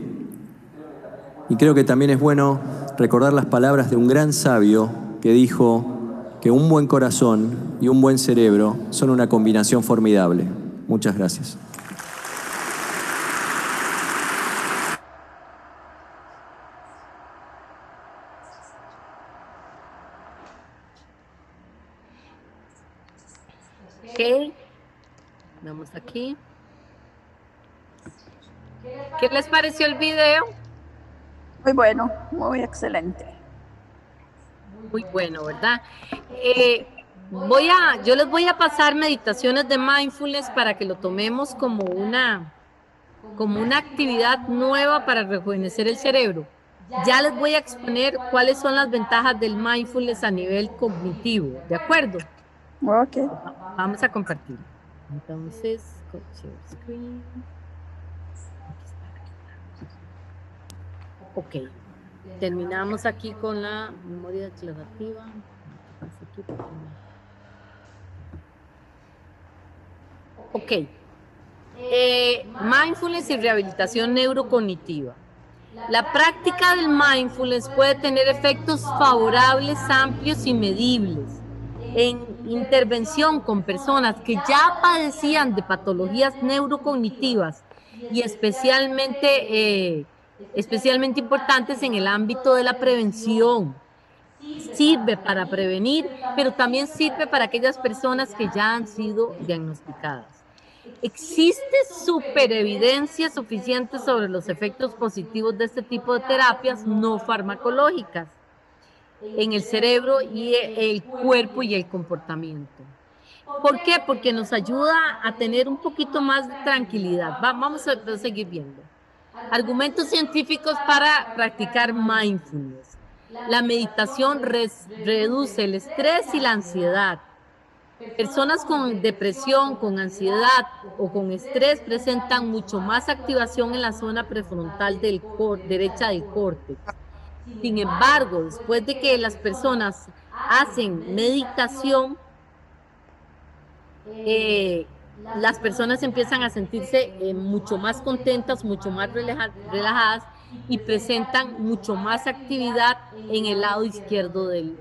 Y creo que también es bueno recordar las palabras de un gran sabio que dijo que un buen corazón y un buen cerebro son una combinación formidable. Muchas gracias. Ok, vamos aquí. ¿Qué les pareció el video? Muy bueno, muy excelente. Muy bueno, ¿verdad? Yo les voy a pasar meditaciones de mindfulness para que lo tomemos como una actividad nueva para rejuvenecer el cerebro. Ya les voy a exponer cuáles son las ventajas del mindfulness a nivel cognitivo, ¿de acuerdo? Ok. Vamos a compartir. Entonces, share screen. Ok. Terminamos aquí con la memoria declarativa. Ok. Mindfulness y rehabilitación neurocognitiva. La práctica del mindfulness puede tener efectos favorables, amplios y medibles en intervención con personas que ya padecían de patologías neurocognitivas y especialmente importantes en el ámbito de la prevención, sirve para prevenir, pero también sirve para aquellas personas que ya han sido diagnosticadas. Existe superevidencia suficiente sobre los efectos positivos de este tipo de terapias no farmacológicas en el cerebro y el cuerpo y el comportamiento. ¿Por qué? Porque nos ayuda a tener un poquito más de tranquilidad. Vamos a seguir viendo. Argumentos científicos para practicar mindfulness. La meditación reduce el estrés y la ansiedad. Personas con depresión, con ansiedad o con estrés presentan mucho más activación en la zona prefrontal derecha del córtex. Sin embargo, después de que las personas hacen meditación, las personas empiezan a sentirse mucho más contentas, mucho más relajadas y presentan mucho más actividad en el lado izquierdo del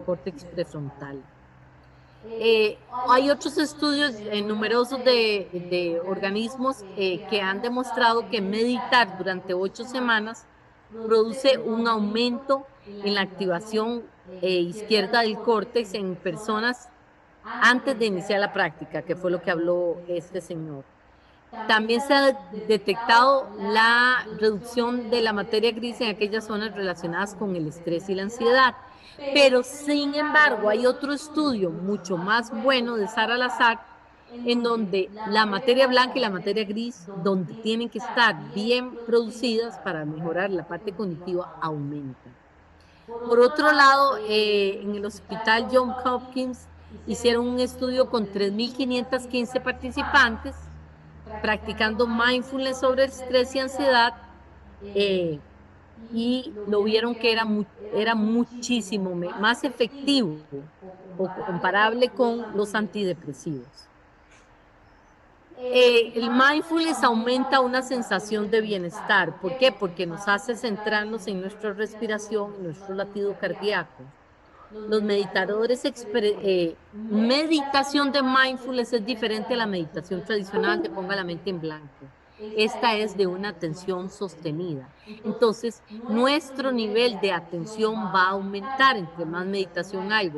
córtex prefrontal. Hay otros estudios numerosos de organismos que han demostrado que meditar durante 8 semanas produce un aumento en la activación izquierda del córtex en personas antes de iniciar la práctica, que fue lo que habló este señor. También se ha detectado la reducción de la materia gris en aquellas zonas relacionadas con el estrés y la ansiedad. Pero, sin embargo, hay otro estudio mucho más bueno de Sara Lazar, en donde la materia blanca y la materia gris, donde tienen que estar bien producidas para mejorar la parte cognitiva, aumentan. Por otro lado, en el Hospital Johns Hopkins hicieron un estudio con 3.515 participantes practicando mindfulness sobre estrés y ansiedad y lo vieron que era muchísimo más efectivo o comparable con los antidepresivos. El mindfulness aumenta una sensación de bienestar. ¿Por qué? Porque nos hace centrarnos en nuestra respiración, en nuestro latido cardíaco. Los meditadores, meditación de mindfulness es diferente a la meditación tradicional de ponga la mente en blanco. Esta es de una atención sostenida. Entonces, nuestro nivel de atención va a aumentar entre más meditación hay.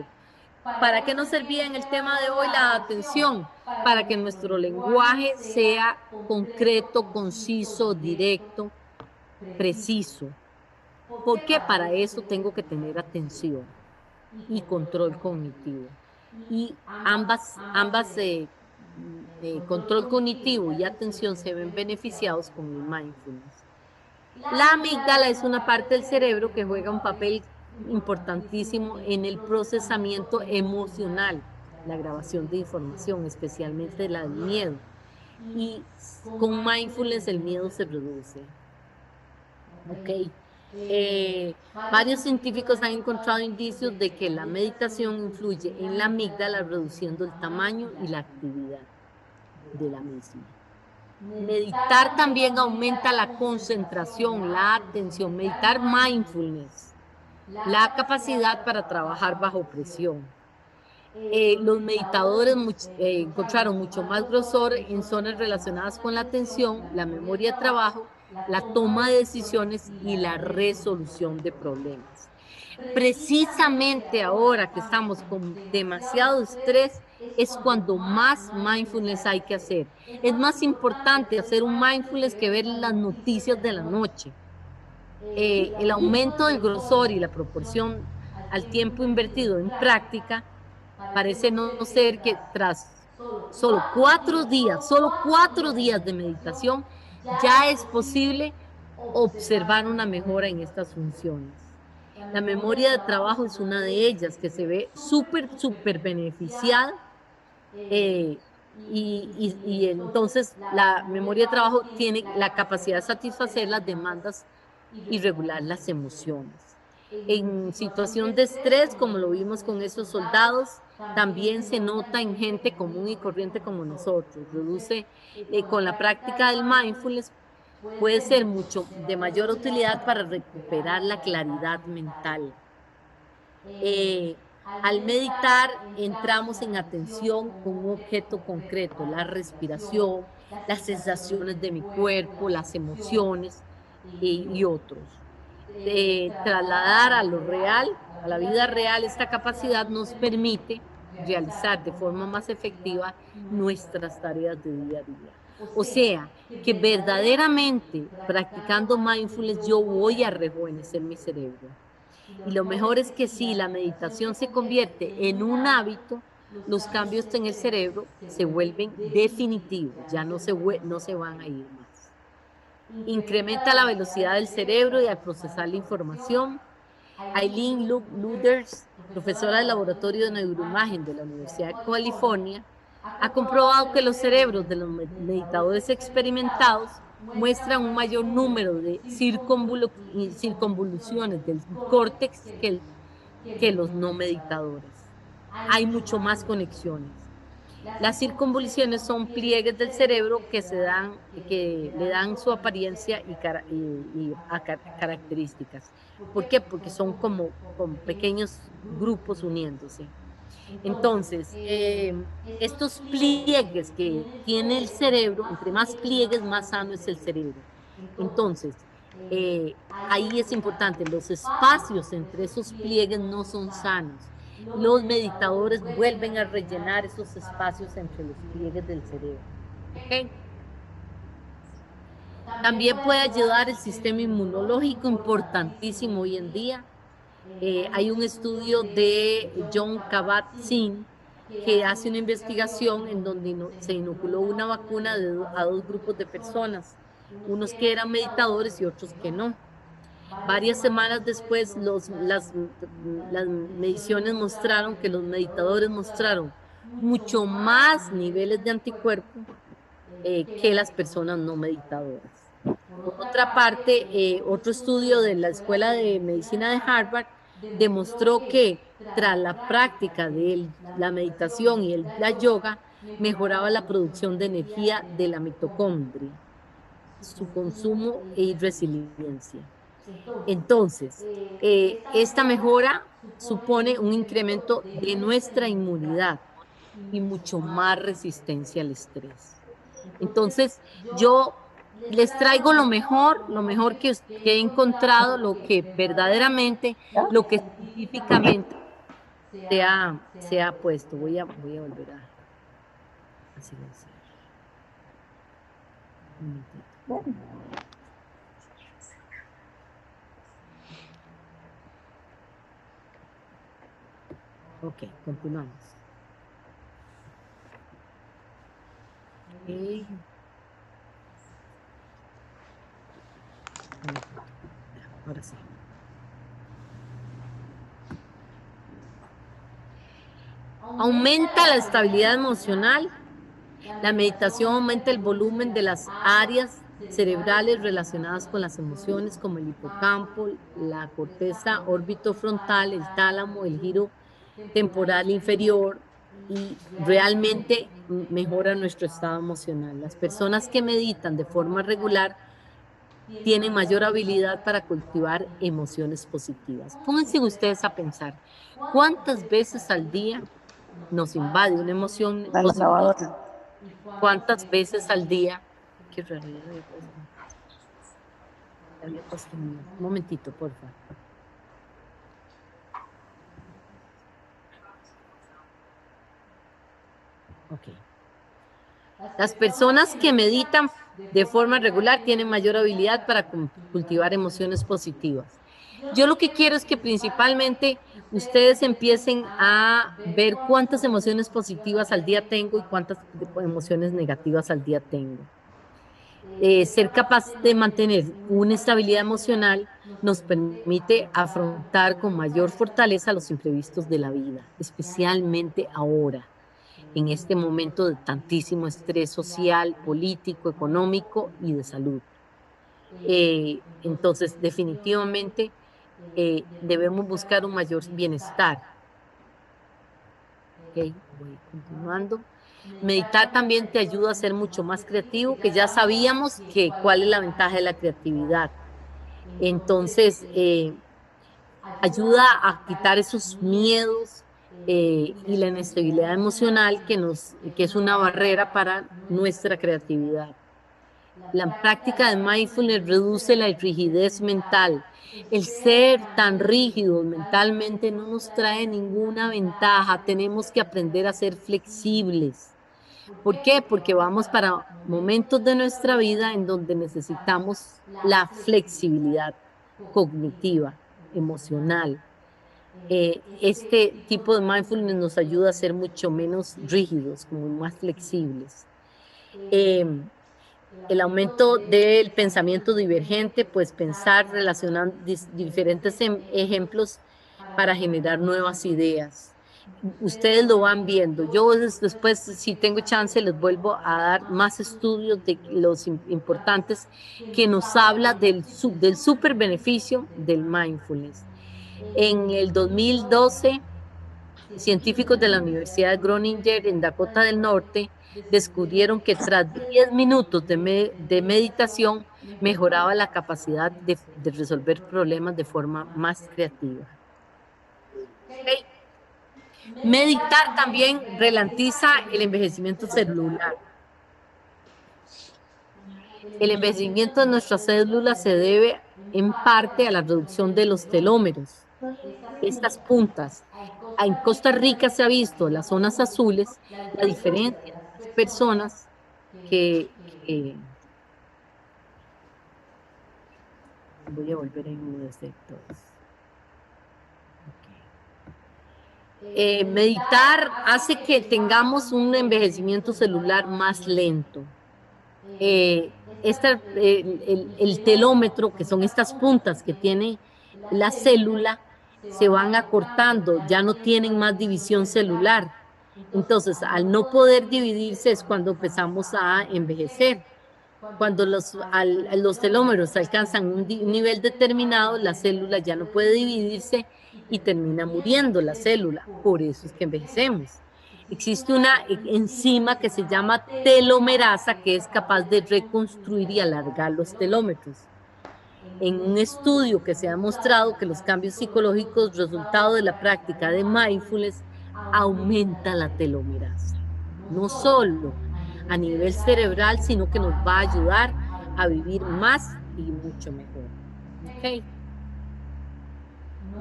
¿Para qué nos servía en el tema de hoy la atención? Para que nuestro lenguaje sea concreto, conciso, directo, preciso. ¿Por qué? Para eso tengo que tener atención y control cognitivo. Y control cognitivo y atención se ven beneficiados con el mindfulness. La amígdala es una parte del cerebro que juega un papel importantísimo en el procesamiento emocional, la grabación de información, especialmente la del miedo. Y con mindfulness el miedo se reduce. Ok. Varios científicos han encontrado indicios de que la meditación influye en la amígdala reduciendo el tamaño y la actividad de la misma. Meditar también aumenta la concentración, la atención. Meditar mindfulness, la capacidad para trabajar bajo presión. Los meditadores encontraron mucho más grosor en zonas relacionadas con la atención, la memoria de trabajo, la toma de decisiones y la resolución de problemas. Precisamente ahora que estamos con demasiado estrés es cuando más mindfulness hay que hacer. Es más importante hacer un mindfulness que ver las noticias de la noche. El aumento del grosor y la proporción al tiempo invertido en práctica parece no ser que tras solo 4 días de meditación, ya es posible observar una mejora en estas funciones. La memoria de trabajo es una de ellas que se ve súper beneficiada y entonces la memoria de trabajo tiene la capacidad de satisfacer las demandas y regular las emociones. En situación de estrés, como lo vimos con esos soldados, también se nota en gente común y corriente como nosotros. Reduce con la práctica del mindfulness, puede ser de mayor utilidad para recuperar la claridad mental. Al meditar entramos en atención con un objeto concreto, la respiración, las sensaciones de mi cuerpo, las emociones y otros. trasladar a lo real, a la vida real, esta capacidad nos permite realizar de forma más efectiva nuestras tareas de día a día. O sea, que verdaderamente practicando mindfulness yo voy a rejuvenecer mi cerebro. Y lo mejor es que si la meditación se convierte en un hábito, los cambios en el cerebro se vuelven definitivos, ya no se van a ir más. Incrementa la velocidad del cerebro y al procesar la información. Eileen Luders, profesora del Laboratorio de Neuroimagen de la Universidad de California, ha comprobado que los cerebros de los meditadores experimentados muestran un mayor número de circunvoluciones del córtex que los no meditadores. Hay mucho más conexiones. Las circunvoluciones son pliegues del cerebro que le dan su apariencia y características. ¿Por qué? Porque son como pequeños grupos uniéndose. Entonces, estos pliegues que tiene el cerebro, entre más pliegues, más sano es el cerebro. Entonces, ahí es importante, los espacios entre esos pliegues no son sanos. Los meditadores vuelven a rellenar esos espacios entre los pliegues del cerebro. ¿Okay? También puede ayudar el sistema inmunológico, importantísimo hoy en día. Hay un estudio de John Kabat-Zinn que hace una investigación en donde se inoculó una vacuna a dos grupos de personas, unos que eran meditadores y otros que no. Varias semanas después, las mediciones mostraron que los meditadores mostraron mucho más niveles de anticuerpos que las personas no meditadoras. Por otra parte, otro estudio de la Escuela de Medicina de Harvard demostró que tras la práctica de la meditación y la yoga, mejoraba la producción de energía de la mitocondria, su consumo y resiliencia. Entonces, esta mejora supone un incremento de nuestra inmunidad y mucho más resistencia al estrés. Entonces, yo les traigo lo mejor que he encontrado, lo que verdaderamente, lo que científicamente se ha puesto. Voy a volver a silenciar. Un momentito. Ok, continuamos. Okay. Ahora sí. Aumenta la estabilidad emocional. La meditación aumenta el volumen de las áreas cerebrales relacionadas con las emociones, como el hipocampo, la corteza orbitofrontal, el tálamo, el giro temporal inferior, y realmente mejora nuestro estado emocional. Las personas que meditan de forma regular tienen mayor habilidad para cultivar emociones positivas. Pónganse ustedes a pensar, ¿cuántas veces al día nos invade una emoción positiva? ¿Cuántas veces al día? Qué raro, había puesto un momentito, por favor. Ok. Las personas que meditan de forma regular tienen mayor habilidad para cultivar emociones positivas. Yo lo que quiero es que principalmente ustedes empiecen a ver cuántas emociones positivas al día tengo y cuántas emociones negativas al día tengo. Ser capaz de mantener una estabilidad emocional nos permite afrontar con mayor fortaleza los imprevistos de la vida, especialmente ahora, en este momento de tantísimo estrés social, político, económico y de salud. Entonces, definitivamente debemos buscar un mayor bienestar. Ok, voy continuando. Meditar también te ayuda a ser mucho más creativo, que ya sabíamos que cuál es la ventaja de la creatividad. Entonces, ayuda a quitar esos miedos y la inestabilidad emocional que es una barrera para nuestra creatividad. La práctica de mindfulness reduce la rigidez mental. El ser tan rígidos mentalmente no nos trae ninguna ventaja. Tenemos que aprender a ser flexibles. ¿Por qué? Porque vamos para momentos de nuestra vida en donde necesitamos la flexibilidad cognitiva, emocional. Este tipo de mindfulness nos ayuda a ser mucho menos rígidos, como más flexibles. El aumento del pensamiento divergente, pues pensar, relacionando diferentes ejemplos para generar nuevas ideas. Ustedes lo van viendo. Yo después, si tengo chance, les vuelvo a dar más estudios de los importantes que nos habla del super beneficio del mindfulness. En el 2012, científicos de la Universidad de Groningen en Dakota del Norte descubrieron que tras 10 minutos de meditación mejoraba la capacidad de resolver problemas de forma más creativa. ¿Okay? Meditar también ralentiza el envejecimiento celular. El envejecimiento de nuestras células se debe en parte a la reducción de los telómeros, estas puntas. En Costa Rica se ha visto en las zonas azules la diferencia de las personas que voy a volver a enmudecer todos. Meditar hace que tengamos un envejecimiento celular más lento. El telómetro, que son estas puntas que tiene la célula, se van acortando, ya no tienen más división celular. Entonces, al no poder dividirse es cuando empezamos a envejecer. Cuando los telómeros alcanzan un nivel determinado, la célula ya no puede dividirse y termina muriendo la célula. Por eso es que envejecemos. Existe una enzima que se llama telomerasa que es capaz de reconstruir y alargar los telómetros. En un estudio que se ha mostrado que los cambios psicológicos resultado de la práctica de mindfulness aumenta la telomerasa. No solo a nivel cerebral, sino que nos va a ayudar a vivir más y mucho mejor. ¿Okay?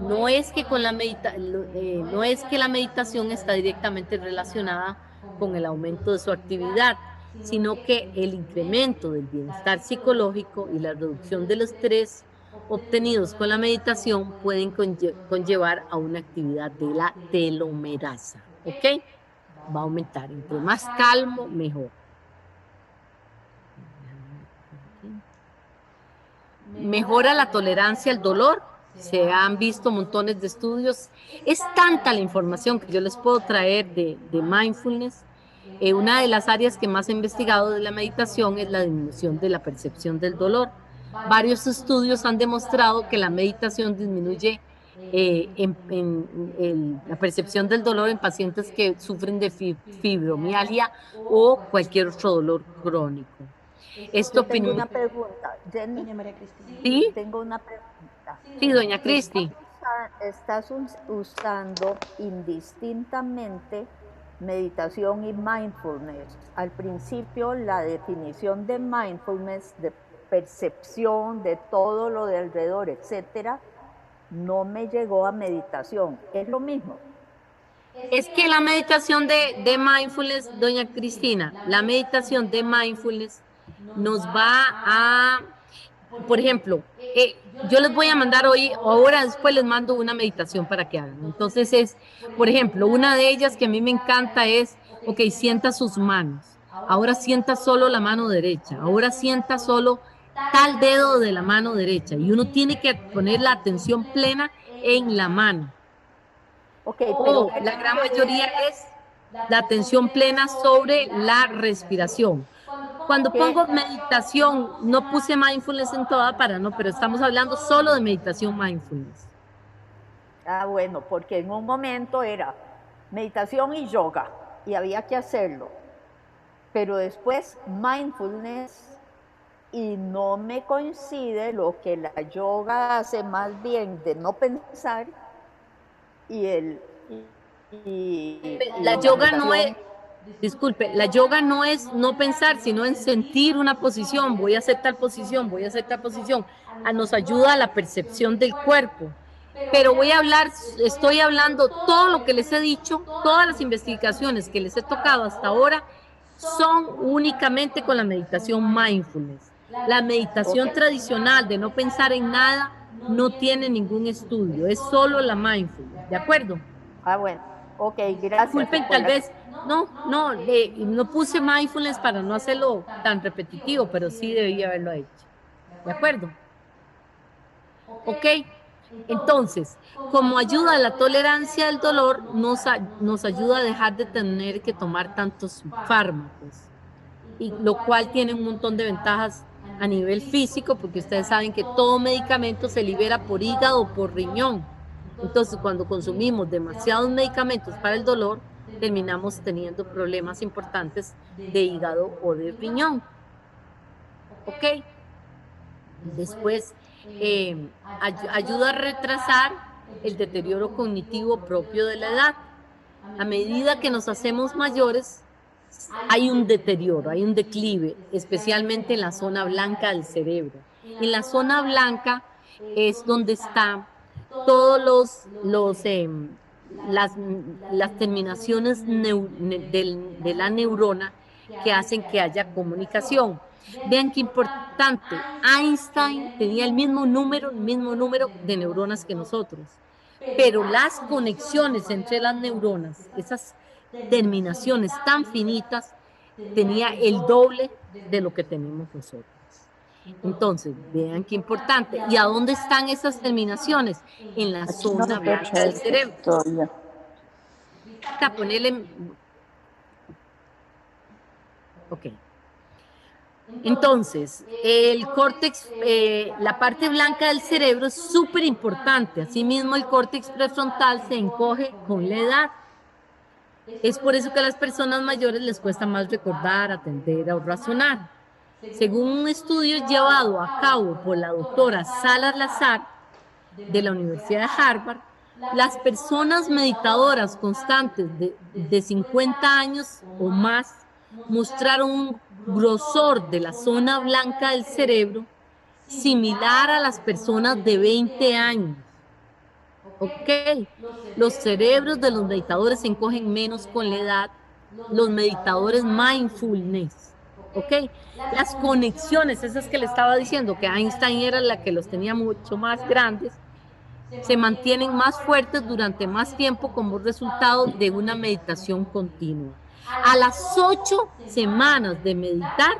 No es que no es que la meditación está directamente relacionada con el aumento de su actividad, sino que el incremento del bienestar psicológico y la reducción del estrés obtenidos con la meditación pueden conllevar a una actividad de la telomerasa. ¿Ok? Va a aumentar. Entre más calmo, mejor. Mejora la tolerancia al dolor. Se han visto montones de estudios. Es tanta la información que yo les puedo traer de mindfulness. Una de las áreas que más he investigado de la meditación es la disminución de la percepción del dolor. Varios estudios han demostrado que la meditación disminuye la percepción del dolor en pacientes que sufren de fibromialgia o cualquier otro dolor crónico. Yo tengo una pregunta, Jenny. Doña María Cristina. ¿Sí? Tengo una pregunta. Sí, doña Cristi. Estás usando indistintamente meditación y mindfulness. Al principio la definición de mindfulness, de percepción de todo lo de alrededor, etcétera, no me llegó a meditación. ¿Es lo mismo? Es que la meditación de mindfulness, doña Cristina, la meditación de mindfulness nos va a, por ejemplo, yo les voy a mandar hoy, ahora después les mando una meditación para que hagan. Entonces por ejemplo, una de ellas que a mí me encanta es, ok, sienta sus manos. Ahora sienta solo la mano derecha. Ahora sienta solo tal dedo de la mano derecha. Y uno tiene que poner la atención plena en la mano. Okay, O la gran mayoría es la atención plena sobre la respiración. Cuando pongo meditación, no puse mindfulness en toda para no, pero estamos hablando solo de meditación mindfulness. Ah, bueno, porque en un momento era meditación y yoga y había que hacerlo. Pero después mindfulness y no me coincide lo que la yoga hace más bien de no pensar y la yoga no es Disculpe, la yoga no es no pensar, sino en sentir una posición, voy a hacer tal posición, voy a hacer tal posición. Nos ayuda a la percepción del cuerpo. Pero voy a hablar, estoy hablando todo lo que les he dicho, todas las investigaciones que les he tocado hasta ahora son únicamente con la meditación mindfulness. La meditación tradicional de no pensar en nada no tiene ningún estudio, es solo la mindfulness, ¿de acuerdo? Ah, bueno. Ok, gracias. Disculpen, tal vez, no puse mindfulness para no hacerlo tan repetitivo, pero sí debía haberlo hecho. ¿De acuerdo? Ok. Entonces, como ayuda a la tolerancia al dolor, nos ayuda a dejar de tener que tomar tantos fármacos, y lo cual tiene un montón de ventajas a nivel físico, porque ustedes saben que todo medicamento se libera por hígado o por riñón. Entonces, cuando consumimos demasiados medicamentos para el dolor, terminamos teniendo problemas importantes de hígado o de riñón. ¿Ok? Después, ayuda a retrasar el deterioro cognitivo propio de la edad. A medida que nos hacemos mayores, hay un deterioro, hay un declive, especialmente en la zona blanca del cerebro. En la zona blanca es donde están todos las terminaciones de la neurona que hacen que haya comunicación. Vean qué importante, Einstein tenía el mismo número de neuronas que nosotros, pero las conexiones entre las neuronas, esas terminaciones tan finitas, tenía el doble de lo que tenemos nosotros. Entonces, vean qué importante. ¿Y a dónde están esas terminaciones? En la zona blanca del cerebro. Ponerle... Ok. Entonces, el córtex, la parte blanca del cerebro es súper importante. Asimismo, el córtex prefrontal se encoge con la edad. Es por eso que a las personas mayores les cuesta más recordar, atender o razonar. Según un estudio llevado a cabo por la doctora Salas Lazar de la Universidad de Harvard, las personas meditadoras constantes de 50 años o más mostraron un grosor de la zona blanca del cerebro similar a las personas de 20 años. ¿Ok? Los cerebros de los meditadores se encogen menos con la edad, los meditadores mindfulness. ¿Ok? Las conexiones, esas que le estaba diciendo, que Einstein era la que los tenía mucho más grandes, se mantienen más fuertes durante más tiempo como resultado de una meditación continua. A las 8 semanas de meditar,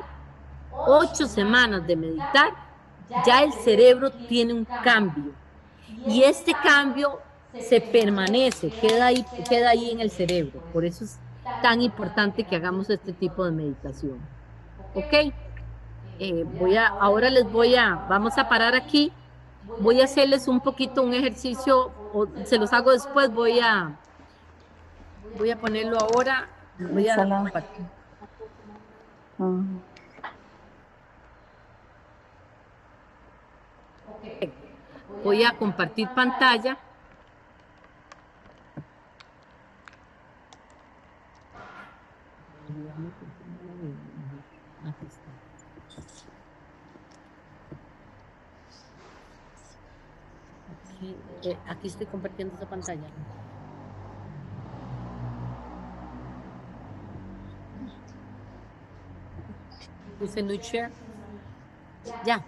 8 semanas de meditar, ya el cerebro tiene un cambio. Y este cambio se permanece, queda ahí en el cerebro. Por eso es tan importante que hagamos este tipo de meditación. ¿Ok? Ahora vamos a parar aquí. Voy a hacerles un poquito un ejercicio, o se los hago después, voy a ponerlo ahora. Voy a compartir pantalla. Aquí estoy compartiendo esa pantalla. Puse New Share. Ya.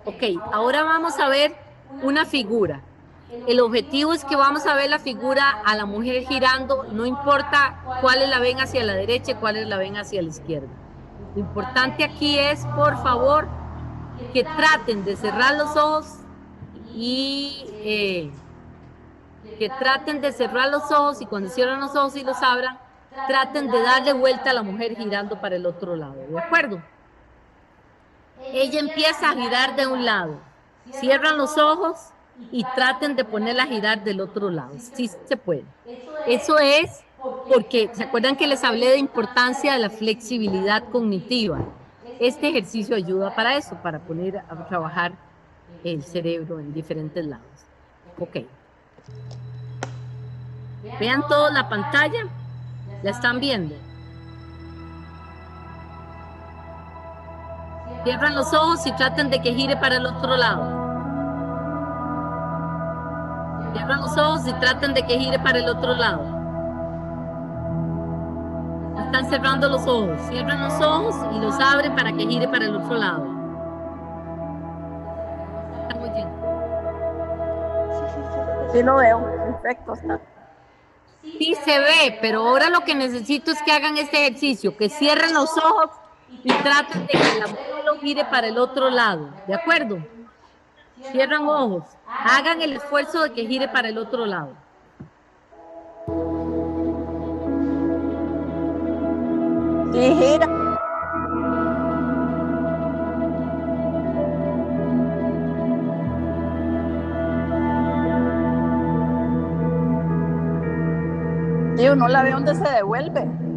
Ok, ahora vamos a ver una figura. El objetivo es que vamos a ver la figura a la mujer girando, no importa cuáles la ven hacia la derecha y cuáles la ven hacia la izquierda. Lo importante aquí es, por favor, que traten de cerrar los ojos y cuando cierran los ojos y los abran, traten de darle vuelta a la mujer girando para el otro lado, ¿de acuerdo? Ella empieza a girar de un lado, cierran los ojos y traten de ponerla a girar del otro lado, sí se puede. Eso es porque, ¿se acuerdan que les hablé de importancia de la flexibilidad cognitiva? Este ejercicio ayuda para eso, para poner a trabajar el cerebro en diferentes lados. Ok. Vean todos la pantalla. ¿La están viendo? Cierran los ojos y traten de que gire para el otro lado. Cierran los ojos y traten de que gire para el otro lado. Están cerrando los ojos. Cierran los ojos y los abren para que gire para el otro lado. Está muy bien. Sí lo veo, perfecto está. Sí se ve, pero ahora lo que necesito es que hagan este ejercicio, que cierren los ojos y traten de que la modelo gire para el otro lado, ¿de acuerdo? Cierran ojos, hagan el esfuerzo de que gire para el otro lado. Sí, gira. Sí, uno la ve donde se devuelve.